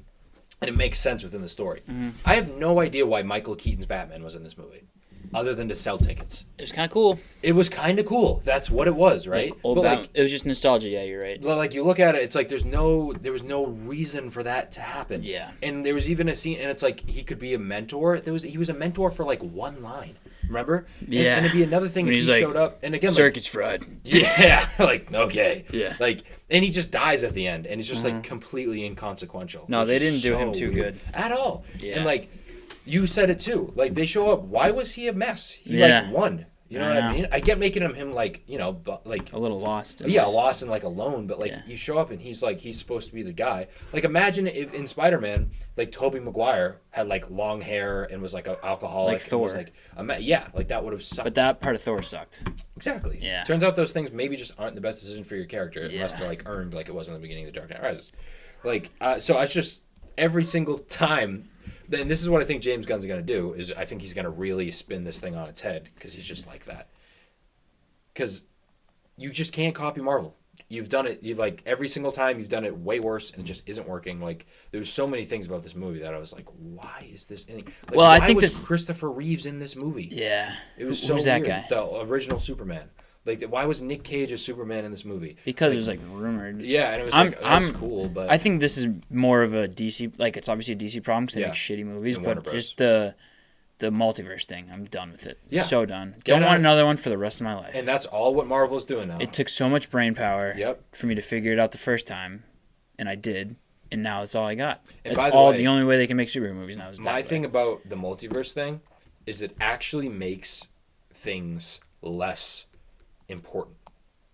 And it makes sense within the story. Mm-hmm. I have no idea why Michael Keaton's Batman was in this movie, other than to sell tickets. It was kind of cool. It was kind of cool. That's what it was, right? It was just nostalgia. Yeah, you're right. Like you look at it, it's like there was no reason for that to happen. Yeah. And there was even a scene, and it's like he could be a mentor. He was a mentor for like one line. Remember? Yeah. And it'd be another thing when if he showed up, and again, circuits fried. Yeah. Like okay. Yeah. Like, and he just dies at the end, and it's just like completely inconsequential. No, they didn't do him too good at all. Yeah. And like. You said it too. Like they show up. Why was he a mess? He like won. You know what I mean? I get making him like, but like a little lost. Lost and like alone. But like you show up and he's supposed to be the guy. Like imagine if in Spider-Man, like Tobey Maguire had like long hair and was like an alcoholic. Like Thor. Was, like that would have sucked. But that part of Thor sucked. Exactly. Yeah. Turns out those things maybe just aren't the best decision for your character unless they're like earned like it was in the beginning of The Dark Knight Rises. Like so it's just every single time. And this is what I think James Gunn's going to do, is I think he's going to really spin this thing on its head because he's just like that. Because you just can't copy Marvel. You've done it. You like every single time you've done it way worse and it just isn't working. Like there's so many things about this movie that I was like, why is this? I think was Christopher Reeves in this movie? Yeah, it was so who's weird. That guy? The original Superman. Like, why was Nick Cage as Superman in this movie? Because it was, rumored. Yeah, and it was that was cool, but... I think this is more of a DC... Like, it's obviously a DC problem because they make shitty movies, but just the multiverse thing, I'm done with it. Yeah. So done. Don't want another one for the rest of my life. And that's all what Marvel's doing now. It took so much brain power for me to figure it out the first time, and I did, and now that's all I got. And that's the only way they can make superhero movies now is that my thing about the multiverse thing is it actually makes things less... important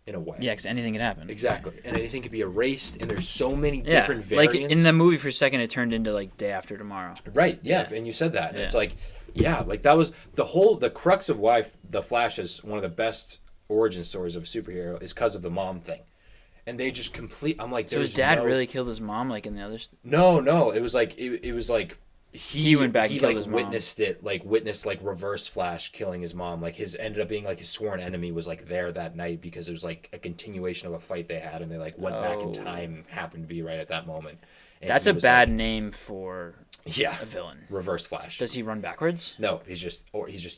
in a way. Yeah, because anything could happen. Exactly. And anything could be erased, and there's so many different variants. Like in the movie for a second it turned into like Day After Tomorrow. Right, yeah. And you said that. And it's like, like that was the crux of why the Flash is one of the best origin stories of a superhero is because of the mom thing. And they just I'm like, so his dad really killed his mom like in the others? No. It was like he went back and killed his mom. Witnessed reverse Flash killing his mom. Like ended up being like his sworn enemy was like there that night because it was like a continuation of a fight they had and they like went back in time, happened to be right at that moment. And that's a bad name for a villain. Reverse Flash. Does he run backwards? No, he's just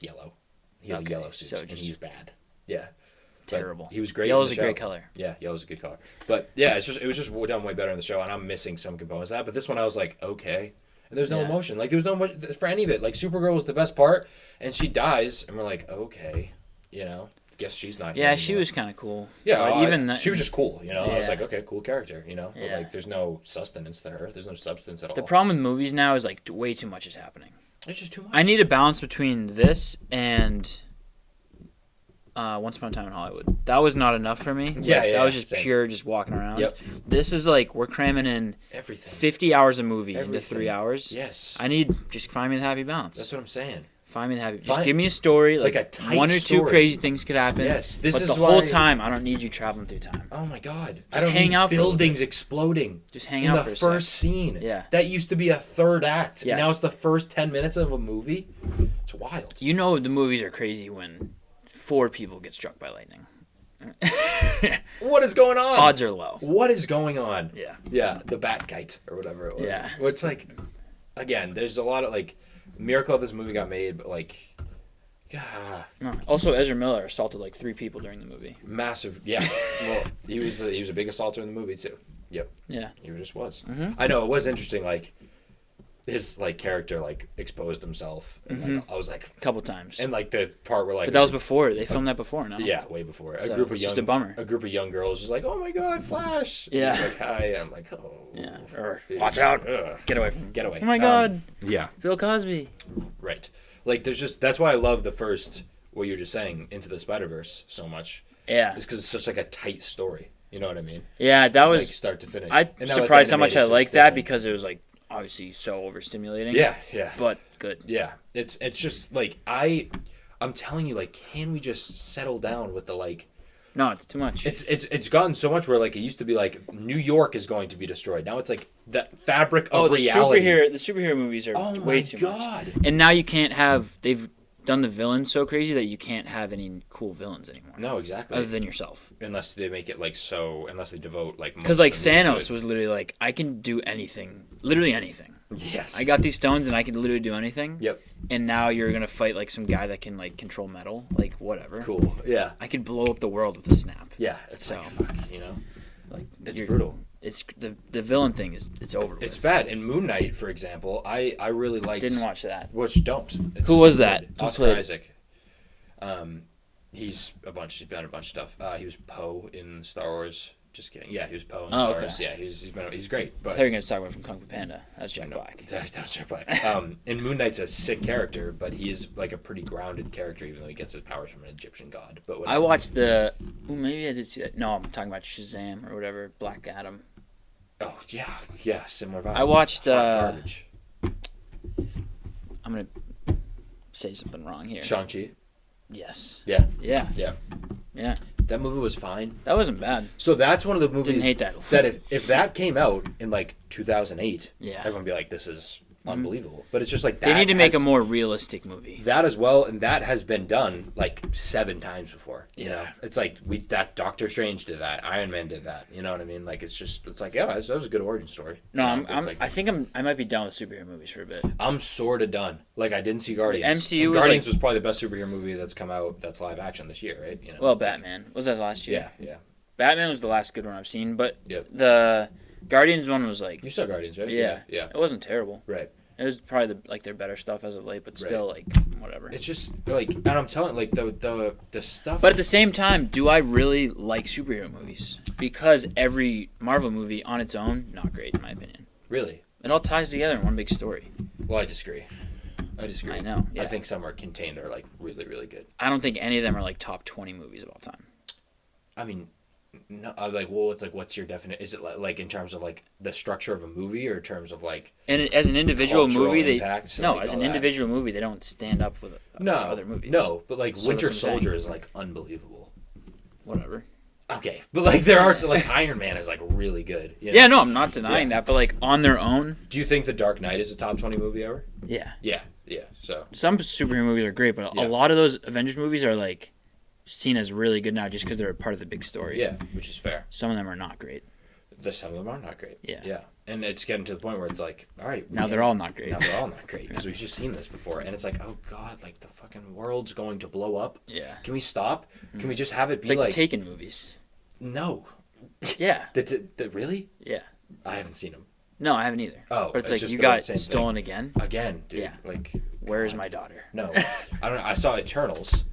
yellow. He has a yellow suit and he's bad. Yeah. Terrible. But he was great. Yellow's a great color. Yeah, yellow's a good color. But yeah, it was just done way better in the show, and I'm missing some components of that. But this one I was like, okay. And there's no emotion. Like, there was no emotion for any of it. Like, Supergirl was the best part, and she dies, and we're like, okay, guess she's not here Yeah, anymore. she was kind of cool. Yeah, she was just cool, I was like, okay, cool character, But, like, there's no sustenance to her. There's no substance at all. The problem with movies now is, like, way too much is happening. It's just too much. I need a balance between this and Once Upon a Time in Hollywood. That was not enough for me. That was just pure just walking around. Yep. This is like we're cramming in everything. 50 hours of movie into 3 hours. Yes. I need just find me the happy balance. That's what I'm saying. Find me the happy. Just give me a story. Like a tight one or two crazy things could happen. Yes. But the whole time, I don't need you traveling through time. Oh my God. Just hang out. Buildings exploding. Just hang out for the first scene. Yeah. That used to be a third act. Yeah. And now it's the first 10 minutes of a movie. It's wild. The movies are crazy when 4 people get struck by lightning. What is going on? Odds are low. What is going on? Yeah. Yeah, the bat kite or whatever it was. Yeah. Which, like, again, there's a lot of, like, miracle that this movie got made, but, like, No. Also, Ezra Miller assaulted, like, 3 people during the movie. Massive, yeah. Well, he was a big assaulter in the movie, too. Yep. Yeah. He just was. Mm-hmm. I know, it was interesting, like, his character exposed himself and I was like a couple times and the part where but that was before they filmed that before. No, yeah, way before. Just a bummer. A group of young girls was like, oh my God, Flash. Yeah. He's like, hi. I'm like, oh yeah, watch out. Get away. Oh my God. Yeah, Bill Cosby. Right. Like that's why I love the first, what you're just saying, Into the Spider-Verse so much. Yeah, it's because it's such a tight story. You know what I mean? Yeah, that was start to finish. I'm surprised how much I liked that because it was obviously so overstimulating. Yeah. But good. Yeah. It's just I'm telling you, can we just settle down with the No, it's too much. It's gotten so much where it used to be New York is going to be destroyed. Now it's the fabric of reality. The superhero movies are way too much. And now you can't have they've done the villains so crazy that you can't have any cool villains anymore. No, exactly. Other than yourself. Unless they make it unless they devote because Thanos was literally I can do anything, literally anything. Yes. I got these stones and I can literally do anything. Yep. And now you're gonna fight some guy that can control metal, whatever. Cool. Yeah. I could blow up the world with a snap. Yeah. It's fuck, it's brutal. It's the villain thing it's over with. It's bad. In Moon Knight, for example, I really liked. Didn't watch that. Which don't. Who was that? Oscar Isaac. He's done a bunch of stuff. He was Poe in Star Wars. Just kidding. Yeah, he was Poe in Oh, Star okay. Wars. Yeah, he's great. I But thought you were going to talk about from Kung Fu Panda. That's Jack Black. That was Jack Black. And Moon Knight's a sick character, but he is like a pretty grounded character, even though he gets his powers from an Egyptian god. But whatever. I watched the. Ooh, maybe I did see that. No, I'm talking about Shazam or whatever. Black Adam. Oh yeah, similar vibe. I watched. Hot garbage. I'm gonna say something wrong here. Shang-Chi. Yes. Yeah. Yeah. Yeah. Yeah. That movie was fine. That wasn't bad. So that's one of the movies Didn't hate that. that if that came out in like 2008, Yeah. everyone would be like, this is unbelievable. But it's just like that. They need to make a more realistic movie. That as well, and that has been done like 7 times before. You know, Yeah. it's like that Doctor Strange did that, Iron Man did that. You know what I mean? Like it's like that was a good origin story. No, You know, I think I might be done with superhero movies for a bit. I'm sort of done. Like I didn't see Guardians. MCU And was Guardians like- was probably the best superhero movie that's come out that's live action this year, right? You know. Well, Batman was that last year? Yeah. Batman was the last good one I've seen, but Yep. the Guardians one was like, You saw Guardians, right? yeah, Yeah. it wasn't terrible. Right. It was probably their better stuff as of late, but still like whatever. It's just like, and I'm telling like the stuff. But at the same time, do I really like superhero movies? Because every Marvel movie on its own, not great in my opinion. Really? It all ties together in one big story. Well, I disagree. I know. Yeah. I think some are contained are like really, really good. I don't think any of them are like top 20 movies of all time. I mean, no. I'm like, well, it's like, what's your definition? Is it like in terms of like the structure of a movie, or in terms of like? And as an individual cultural movie, impact, no, like as all an that? individual movie, they don't stand up with other movies. No, but like So Winter that's what I'm Soldier saying. is like unbelievable. Whatever. Okay, but like there are some, like Iron Man is like really good. You know? Yeah, no, I'm not denying that, but like on their own, Do you think The Dark Knight is a top 20 movie ever? yeah. Yeah. So Some superhero movies are great, but Yeah. a lot of those Avengers movies are like seen as really good now just because they're a part of the big story. yeah, which is fair. Some of them are not great. Some of them are not great. Yeah. Yeah, and it's getting to the point where it's like, all right, Now they're all not great. Now they're all not great because we've just seen this before, and it's like, oh god, like the fucking world's going to blow up. Yeah. Can we stop? Can we just have it be It's like like the Taken movies. no? Yeah. That really? Yeah. I haven't seen them. No, I haven't either. Oh, but it's it's like just you the got same thing. stolen again. Again, dude. Yeah. Like, Where is God. my daughter? No, I don't know. I saw Eternals,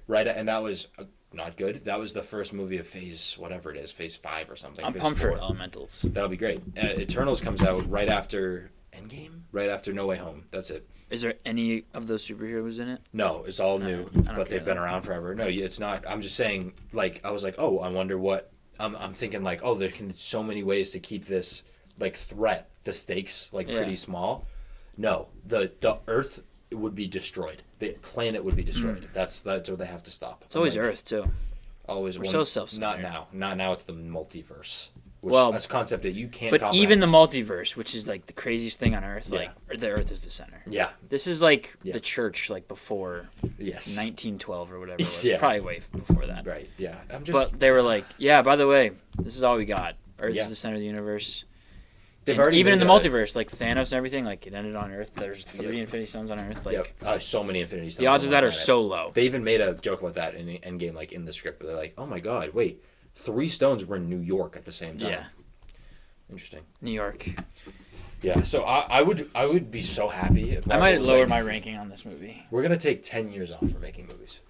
right, and that was not good. That was the first movie of Phase whatever it is, Phase 5 or something. I'm Phase pumped 4. for Elementals. That'll be great. Eternals comes out right after Endgame, right after No Way Home. That's it. Is there any of those superheroes in it? No, it's all new, I don't but they've care. been around forever. No, it's not. I'm just saying, like, I was like, oh, I wonder what. I'm thinking, like, oh, there can be so many ways to keep this, like, threat, the stakes, like, Yeah. pretty small. No, the Earth would be destroyed. The planet would be destroyed. That's what they have to stop. It's always Earth too. Always. We're so self-centered. Not now. Not now. It's the multiverse. Which, Well, that's a concept that you can't. But comprehend. even the multiverse, which is like the craziest thing on Earth, Yeah. like the Earth is the center. Yeah. This is like Yeah. the church, like before Yes. 1912 or whatever it was. Yeah. Probably way before that. Right. Yeah. I'm just. But they were like, yeah, by the way, this is all we got. Earth Yeah. is the center of the universe. They've And already even in the made multiverse, like Thanos and everything, like it ended on Earth. There's 3 Yep. Infinity Stones on Earth. Like Yep. So many Infinity Stones. the odds on of one that are planet. so low. They even made a joke about that in Endgame, like in the script. Where they're like, "Oh my god, wait, 3 stones were in New York at the same time." Yeah, Interesting. New York. Yeah. So I would be so happy if I Marvel might was lower like, my ranking on this movie. We're gonna take 10 years off for making movies.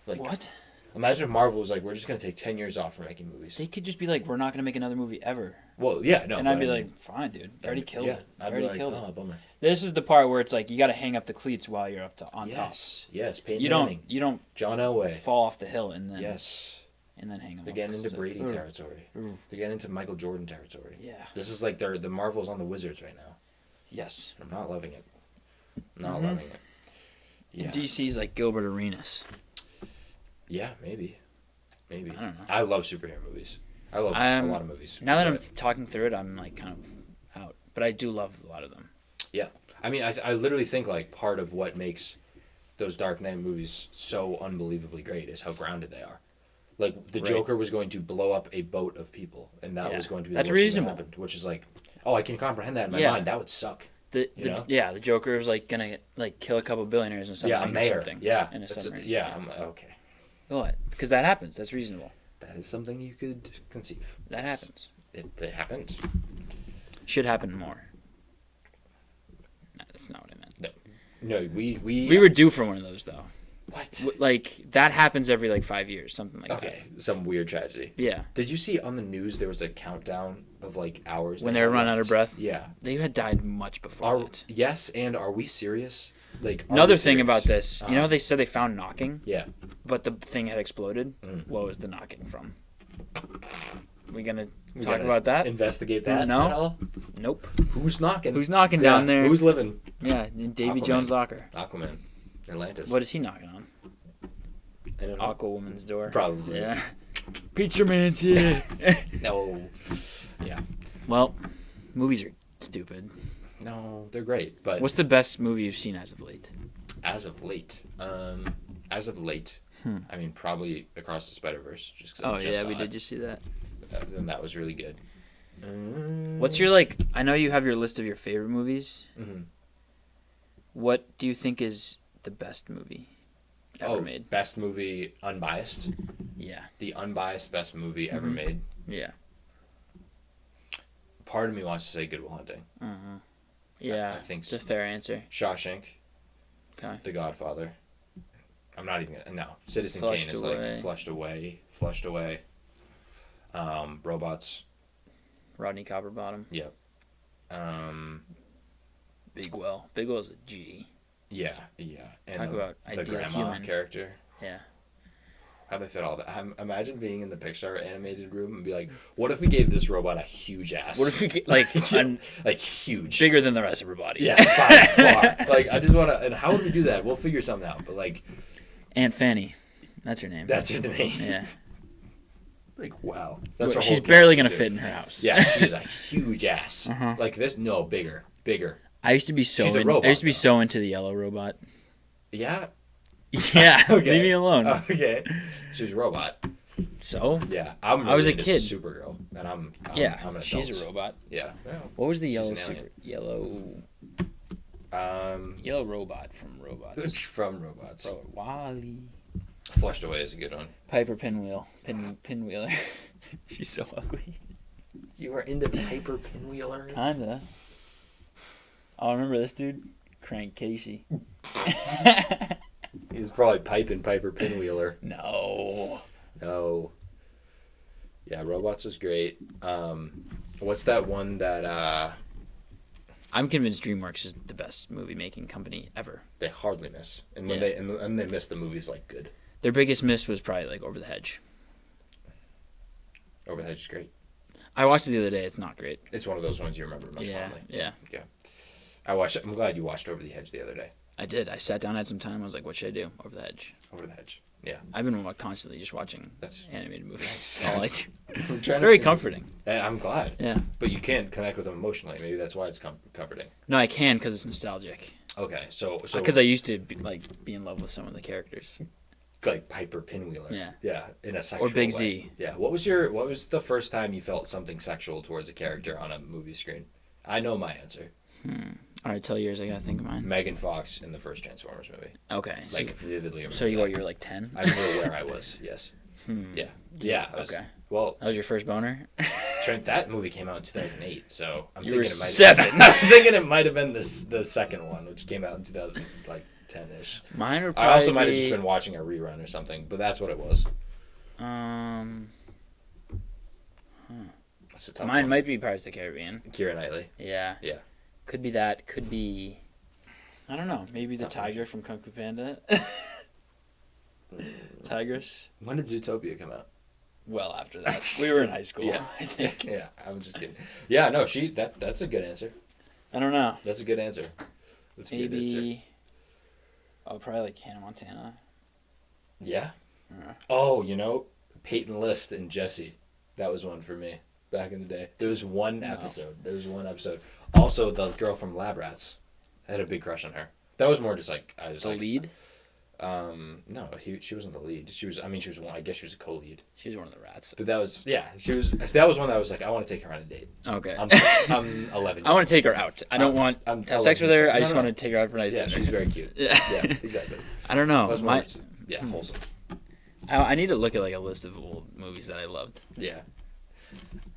Like, What? Imagine if Marvel was like, we're just gonna take 10 years off for making movies. They could just be like, we're not gonna make another movie ever, Well, yeah, no. and I'd but be I mean, like, fine, dude. I already killed yeah, it. I I'd be already like, killed oh, it. bummer. This is the part where it's like you got to hang up the cleats while you're on top. Yes, Peyton You Manning, don't John Elway. fall off the hill and then Yes, and then hang them. they're up, getting 'cause into it's Brady like, "Ugh." territory. Ooh. They're getting into Michael Jordan territory. Yeah. This is like the Marvel's on the Wizards right now. Yes. I'm not loving it. Not Mhm. loving it. Yeah. DC's like Gilbert Arenas. Yeah, maybe. Maybe. I don't know. I love superhero movies. I love a lot of movies. Now that I'm But, talking through it, I'm like kind of out, but I do love a lot of them. yeah. I mean, I literally think like part of what makes those Dark Knight movies so unbelievably great is how grounded they are. Like the Right. Joker was going to blow up a boat of people, and that Yeah. was going to be That's the worst thing reasonable. that happened. Which is like, oh, I can comprehend that in my Yeah. mind. That would suck. The You know? the Joker is like gonna like kill a couple billionaires and Yeah, a something. mayor. Something Yeah, in a That's- submarine. yeah. Okay, What? Because that happens. That's reasonable. that is something you could conceive. That Yes. happens. It happens. Should happen more. Nah, that's not what I meant. No, we We were due for one of those though. What? Like, that happens every, like, 5 years, something like that. Okay, some weird tragedy. Yeah. Did you see on the news there was a countdown of, like, hours? When they were running out of breath? Yeah. They had died much before that. Yes, and are we serious? Like, another thing about this, you know, they said they found knocking? Yeah. But the thing had exploded? What was the knocking from? We gonna talk about that? Investigate that No. at all? Nope. Who's knocking? Who's knocking down there? Who's living? Yeah, in Davy Aquaman. Jones' locker. Aquaman. Atlantis. What is he knocking on? I don't know. Aquawoman's door. Probably. Yeah. Pizza Man's here. No. Yeah. Well, movies are stupid. No, they're great, but What's the best movie you've seen as of late? as of late, I mean, probably Across the Spider-Verse, just because Oh I just yeah, saw we it. did just see that. And that was really good. What's your like? I know you have your list of your favorite movies. Mm-hmm. What do you think is the best movie ever made? Best movie, unbiased. Yeah. The unbiased best movie ever made. Yeah. Part of me wants to say Good Will Hunting. Mm-hmm. Yeah. I think it's so. a fair answer. Shawshank. Okay. The Godfather. I'm not even gonna. No. Citizen Flushed Kane is Away. like flushed away. Robots. Rodney Copperbottom. Yep. Big Well. Big Well's a G. Yeah. And Talk about the ideal grandma human. character. Yeah. How they fit all that? Imagine being in the Pixar animated room and be like, "What if we gave this robot a huge ass? What if we get like like huge, bigger than the rest of her body? Yeah, by far. Like I just want to. And how would we do that? We'll figure something out. But like, Aunt Fanny. That's her name. that's her name. Yeah. Like wow, that's her She's whole barely gonna character, fit in her house. Yeah, she has a huge ass. Like this, no, bigger. I used to be so. She's a robot, I used to be though. so into the yellow robot. Yeah. Yeah. Okay. Leave me alone. Okay. She was a robot. So. Yeah, I'm. Really I was a into kid. Supergirl, and I'm an adult. she's a robot. Yeah. What was the She's yellow an alien. yellow robot from Robots? From Robots. Wally. Flushed Away is a good one. Piper Pinwheeler. She's so ugly. You were into Piper Pinwheeler? Kinda. Oh, remember this dude? Crank Casey. He was probably piping Piper Pinwheeler. No. No. Yeah, Robots was great. What's that one that I'm convinced DreamWorks is the best movie making company ever. they hardly miss? And when Yeah. they miss, the movie's like good. Their biggest miss was probably like Over the Hedge. Over the Hedge is great. I watched it the other day. It's not great. It's one of those ones you remember most fondly. Yeah. I watched it. I'm glad you watched Over the Hedge the other day. I did. I sat down, had some time. I was like, what should I do? Over the Hedge. Over the Hedge. Yeah. I've been constantly just watching animated movies. That's all I do. I'm It's very comforting. And I'm glad. Yeah. But you can't connect with them emotionally. Maybe that's why it's comforting. No, I can because it's nostalgic. Okay, so Because I used to be in love with some of the characters. like Piper Pinwheeler. Yeah. In a sexual Or Big way. Z. Yeah. What was the first time you felt something sexual towards a character on a movie screen? I know my answer. All right, tell yours. I gotta think of mine. Megan Fox in the first Transformers movie. Okay. Like vividly remember. So you that. were like 10? I remember where I was. Yes. Yeah. Yeah. Okay. Well, That was your first boner? Trent, that movie came out in 2008, so I'm You thinking were it might. 7. I'm thinking it might have been the second one, which came out in 2010-ish. Mine would probably I also might have just been watching a rerun or something, but that's what it was. It's a tough Mine one. might be Pirates of the Caribbean. Keira Knightley. Yeah. Yeah. Could be that. Could be. I don't know. Maybe It's the not tiger from Kung Fu Panda. Tigress. When did Zootopia come out? Well, after that, we were in high school. Yeah. I think. Yeah, I'm just kidding. Yeah, no, that's a good answer. I don't know. That's a good answer. That's a good answer. Maybe. Oh, probably like Hannah Montana. Yeah. Yeah. Oh, Peyton List and Jesse. That was one for me back in the day. There was one episode. Also, the girl from Lab Rats. I had a big crush on her. That was more just like I was The like lead? No, she wasn't the lead. She was one. I guess she was a co-lead. She was one of the rats. But that was That was one that I was like, I want to take her on a date. Okay. I'm 11. I want to take her out. I don't want I'm to have sex with 11. her. I No, just no. want to take her out for a nice Yeah, dinner. she's very cute. Yeah. Yeah, exactly. I don't know. That was more, wholesome. I need to look at like a list of old movies that I loved. Yeah.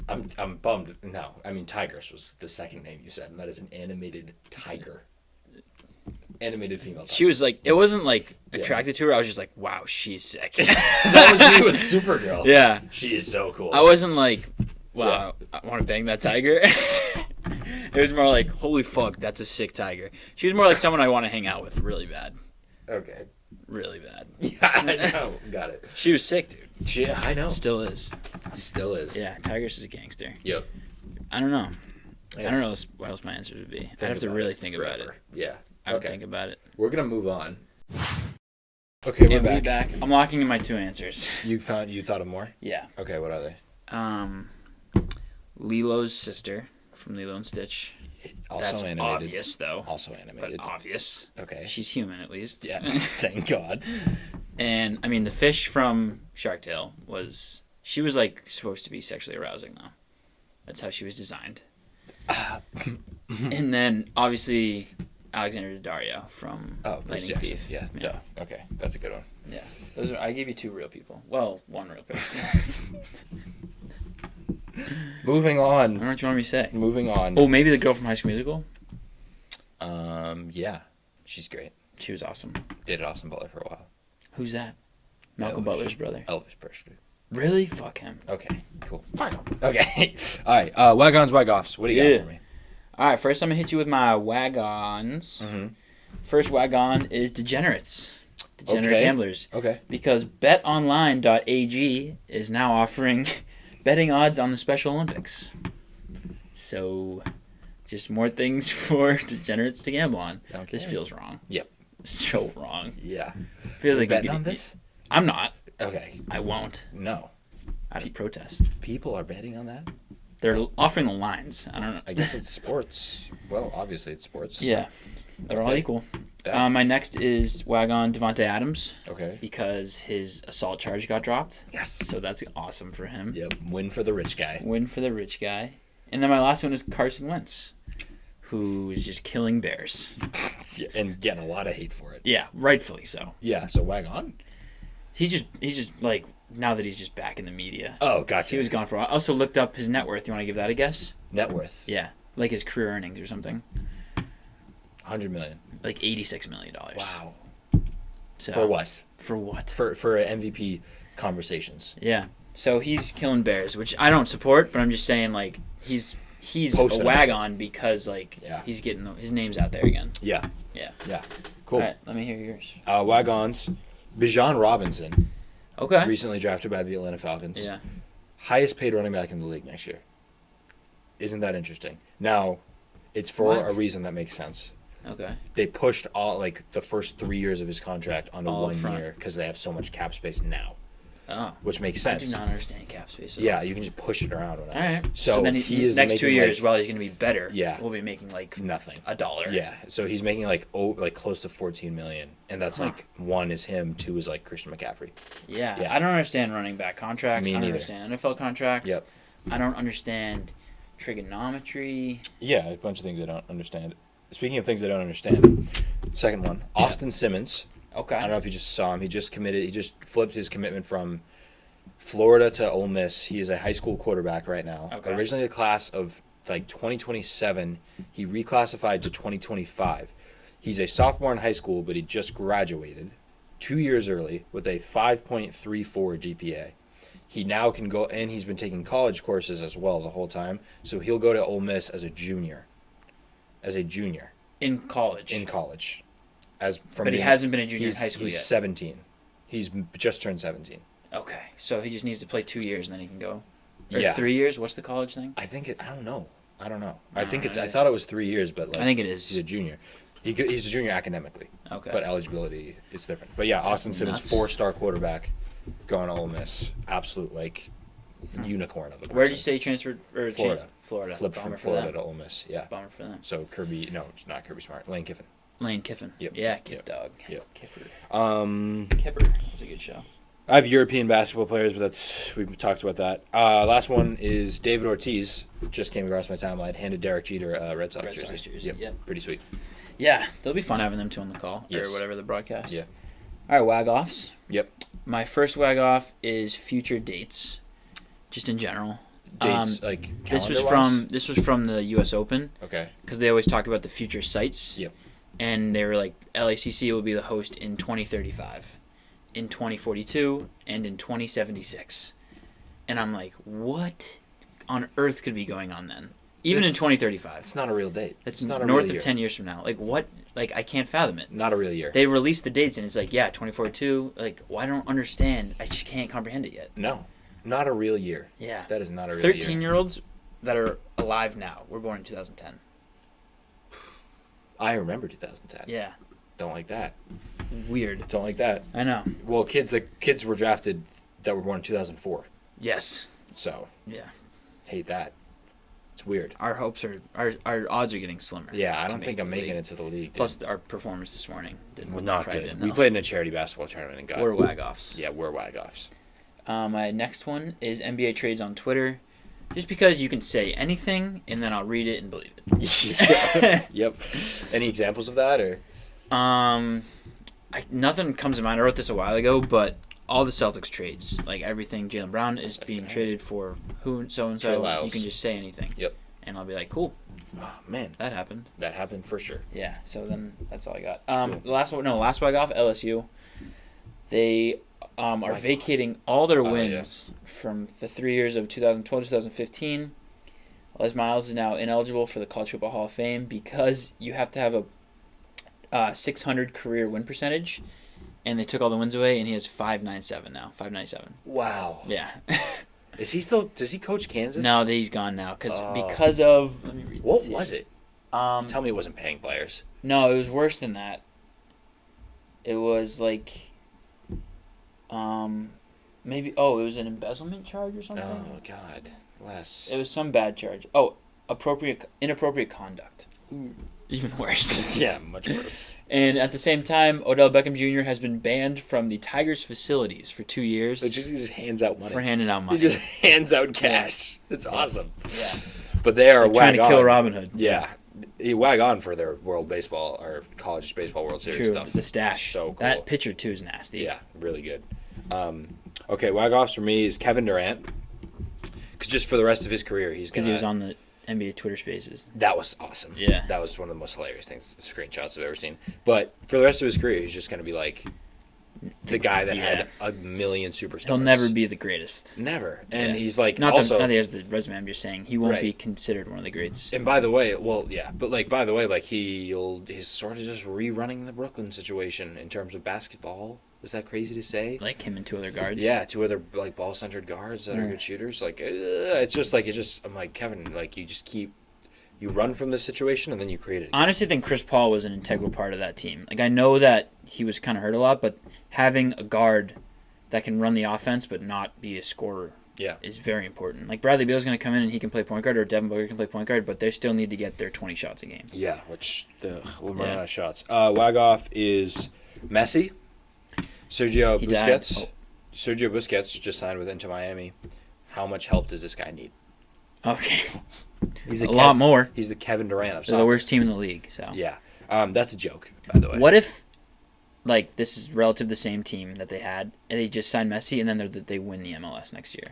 I'm bummed. No, I mean Tigress was the second name you said, and that is an animated tiger. animated female tiger. She was like, it wasn't like attracted to her. I was just like, wow, she's sick. That was me with Supergirl. Yeah. She is so cool. I wasn't like, wow, I want to bang that tiger. It was more like, holy fuck, that's a sick tiger. She was more like someone I want to hang out with really bad. Okay. Really bad. Yeah, I know. Got it. She was sick, dude. Yeah, I know. Still is. Still is. Yeah, Tigress is a gangster. Yep. I don't know. I don't know what else my answer would be. I'd have to really think about it. Yeah. I would think about it. We're going to move on. Okay, we're back. I'm locking in my 2 answers. You thought of more? Yeah. Okay, what are they? Lilo's sister from Lilo and Stitch. Also That's animated. obvious, though. Also animated. But obvious. Okay. She's human, at least. Yeah. Thank God. And, I mean, the fish from Shark Tale she was, like, supposed to be sexually arousing, though. That's how she was designed. And then, obviously, Alexander Daddario from Lightning Thief. Yeah. Duh. Okay, that's a good one. Yeah. I gave you 2 real people. Well, 1 real person. Moving on. I don't know what you want me to say. Moving on. Oh, maybe the girl from High School Musical? Yeah. She's great. She was awesome. Dated Austin Butler for a while. Who's that? Malcolm Butler's brother. Elvis Presley. Really? Fuck him. Okay, cool. Okay. All right. WagONs, WagOFFs. What do you got for me? All right. First, I'm going to hit you with my WagONs. Mm-hmm. First WagON is degenerates. Degenerate gamblers. Okay. Because betonline.ag is now offering betting odds on the Special Olympics. So, just more things for degenerates to gamble on. Okay. This feels wrong. Yep. So wrong. Yeah. Feels like betting on this? I'm not. Okay. I won't. No. Out of protest. People are betting on that? They're offering the lines. I don't know. I guess it's sports. Well, obviously it's sports. Yeah. They're all equal. Yeah. My next is WagOn Devontae Adams. Okay. Because his assault charge got dropped. Yes. So that's awesome for him. Yep. Win for the rich guy. Win for the rich guy. And then my last one is Carson Wentz, who is just killing bears. Yeah, and getting a lot of hate for it. Yeah, rightfully so. Yeah, so WagOn? He's just like, now that he's just back in the media. Oh, gotcha. He was gone for a while. I also looked up his net worth. You want to give that a guess? Net worth? Yeah. Like his career earnings or something. 100 million. Like $86 million. Wow. So, for what? For what? For MVP conversations. Yeah. So he's killing bears, which I don't support, but I'm just saying, like, he's Posted a WagOn because, like, he's getting his name's out there again. Yeah. Yeah. Yeah. Cool. All right, let me hear yours. WagOns. Bijan Robinson. Okay. Recently drafted by the Atlanta Falcons. Yeah. Highest paid running back in the league next year. Isn't that interesting? Now, it's for a reason that makes sense. Okay. They pushed all the first 3 years of his contract onto All 1 front. year because they have so much cap space now. Oh. Which makes sense. I do not understand cap space. Yeah, you can just push it around. All right. So then he is next 2 making, years, while he's going to be better, Yeah. we'll be making like nothing. $1. Yeah, so he's making close to 14 million, and that's one is him, two is Christian McCaffrey. Yeah. Yeah. I don't understand running back contracts. Me I don't neither. understand NFL contracts. Yep. I don't understand trigonometry. Yeah, a bunch of things I don't understand. Speaking of things I don't understand, second one, Austin Simmons. Okay. I don't know if you just saw him. He just flipped his commitment from Florida to Ole Miss. He is a high school quarterback right now. Okay. Originally the class of 2027. He reclassified to 2025. He's a sophomore in high school, but he just graduated 2 years early with a 5.34 GPA. He now can go, and he's been taking college courses as well the whole time. So he'll go to Ole Miss as a junior. In college. But he hasn't been a junior in high school he's yet. 17. He's just turned 17. Okay. So he just needs to play 2 years and then he can go. Or Yeah. 3 years? What's the college thing? I don't know. I know. thought it was 3 years, but I think it is. He's a junior. He's a junior academically. Okay. But eligibility is different. But yeah, Austin Simmons, nuts. 4-star quarterback, going to Ole Miss. Absolute unicorn of the person. Where did you say he transferred? Or Florida. Florida. Flipped Bummer from for Florida them. to Ole Miss. Yeah. Bummer for them. So it's not Kirby Smart. Lane Kiffin. Lane Kiffin. Yep. Yeah, Dog. Yep. Kiffer. Kipper. That's a good show. I have European basketball players, but we've talked about that. Last one is David Ortiz. Just came across my timeline. Handed Derek Jeter a Red Sox jersey. Yep. Pretty sweet. Yeah, it'll be fun having them two on the call Yes. or whatever the broadcast. Yeah. All right, WagOffs. Yep. My first WagOff is future dates, just in general. Dates this was calendar-wise? from the U.S. Open Okay. because they always talk about the future sites. Yep. and they were like, LACC will be the host in 2035, in 2042, and in 2076. And I'm like, what on earth could be going on then? Even in 2035. It's not a real date. That's not a north real of year. 10 years from now. Like, what? Like, I can't fathom it. Not a real year. They released the dates, and it's like, yeah, 2042. Like, well, I don't understand. I just can't comprehend it yet. No. Not a real year. Yeah. That is not a real year. 13-year-olds that are alive now were born in 2010. I remember 2010. Yeah. Don't like that. Weird. Don't like that. I know. Well, the kids were drafted that were born in 2004. Yes. So. Yeah. Hate that. It's weird. Our hopes are our odds are getting slimmer. Yeah, I don't think I'm making it to the league. Dude. Plus, our performance this morning didn't. Not good. We played in a charity basketball tournament and got. We're WagOffs. Yeah, we're WagOffs. My next one is NBA trades on Twitter. Just because you can say anything and then I'll read it and believe it. Yep. Any examples of that or? Nothing comes to mind. I wrote this a while ago, but all the Celtics trades, like everything, Jaylen Brown is being traded for who so and so. You can just say anything. Yep. And I'll be like, cool. Oh man, that happened. That happened for sure. Yeah. So then that's all I got. The last WagOff LSU. They are vacating all their wins from the 3 years of 2012 to 2015. Les Miles is now ineligible for the College Football Hall of Fame because you have to have a 600 career win percentage, and they took all the wins away, and he has 597 now. 597. Wow. Yeah. Is he still? Does he coach Kansas? No, he's gone now because of. Let me read what was it? Tell me it wasn't paying players. No, it was worse than that. It was like. Maybe it was an embezzlement charge or something. Oh God, Les. It was some bad charge. Oh, inappropriate conduct. Ooh. Even worse. Yeah, much worse. And at the same time, Odell Beckham Jr. has been banned from the Tigers facilities for 2 years. So he just hands out money. For handing out money. He just hands out cash. It's awesome. Yeah. But they are trying to kill Robin Hood. Yeah. WagOn for their World Baseball or College Baseball World Series stuff. The stash. So cool. That pitcher too is nasty. Yeah, really good. Okay, WagOffs for me is Kevin Durant. Because just for the rest of his career, he's because he was on the NBA Twitter Spaces. That was awesome. Yeah, that was one of the most hilarious screenshots I've ever seen. But for the rest of his career, he's just going to be like the guy that had a million superstars. He'll never be the greatest. Never. And he's like not also that he has the resume. I'm just saying he won't be considered one of the greats. And by the way, he's sort of just rerunning the Brooklyn situation in terms of basketball. Is that crazy to say? Like him and two other guards? Yeah, two other like ball-centered guards that are good shooters. Like I'm like, Kevin, like you run from this situation and then you create it. I honestly think Chris Paul was an integral part of that team. Like I know that he was kind of hurt a lot, but having a guard that can run the offense but not be a scorer is very important. Like Bradley Beal's going to come in and he can play point guard, or Devin Booker can play point guard, but they still need to get their 20 shots a game. Yeah, which we'll run out of shots. WagOff is Messi. Sergio Busquets. Sergio Busquets just signed with Inter Miami. How much help does this guy need? Okay. He's a lot more. He's the Kevin Durant of soccer. They're the worst team in the league. So yeah, that's a joke, by the way. What if, like, this is relative to the same team that they had, and they just signed Messi, and then they win the MLS next year?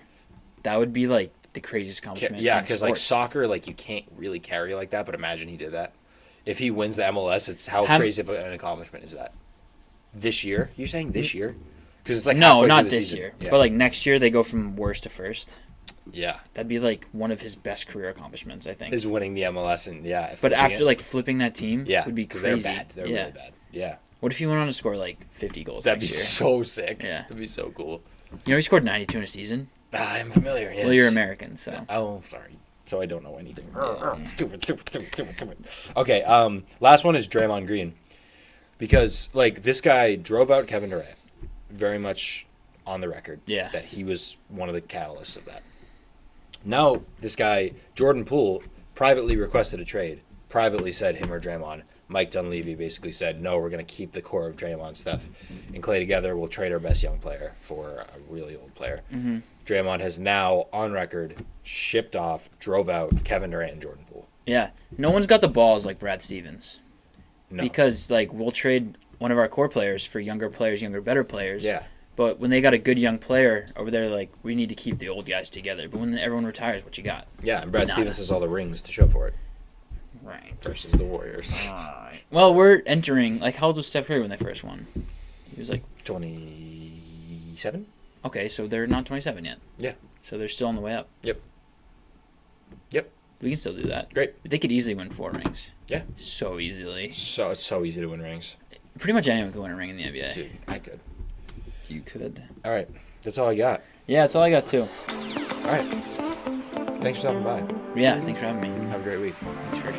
That would be like the craziest accomplishment. Yeah, because like soccer, like you can't really carry like that. But imagine he did that. If he wins the MLS, it's how crazy of an accomplishment is that? This year? You're saying this year? Because it's like no, not this year. Yeah. But like next year, they go from worst to first. Yeah, that'd be like one of his best career accomplishments, I think. Is winning the MLS and But after like flipping that team, would be crazy. They're bad. They're really bad. Yeah. What if he went on to score like 50 goals? That'd be next year? So sick. Yeah, that'd be so cool. You know, he scored 92 in a season. I'm familiar. Yes. Well, you're American, so. Oh, sorry. So I don't know anything. Okay. Last one is Draymond Green. Because, like, this guy drove out Kevin Durant, very much on the record, that he was one of the catalysts of that. Now, this guy, Jordan Poole, privately requested a trade, privately said him or Draymond. Mike Dunleavy basically said, no, we're going to keep the core of Draymond, Steph, and Clay together. We'll trade our best young player for a really old player. Mm-hmm. Draymond has now, on record, shipped off, drove out Kevin Durant and Jordan Poole. Yeah. No one's got the balls like Brad Stevens. No. Because, like, we'll trade one of our core players for younger players, better players. Yeah. But when they got a good young player over there, like, we need to keep the old guys together. But when everyone retires, what you got? Yeah, and Brad Stevens has all the rings to show for it. Right. versus the Warriors. Right. Well, we're entering. Like, how old was Steph Curry when they first won? He was like 27. Okay, so they're not 27 yet. Yeah. So they're still on the way up. Yep. We can still do that. Great. They could easily win 4 rings. Yeah. So easily. So it's so easy to win rings. Pretty much anyone could win a ring in the NBA. Dude, I could. You could. All right. That's all I got. Yeah, that's all I got too. All right. Thanks for stopping by. Yeah, thanks for having me. Have a great week. Thanks for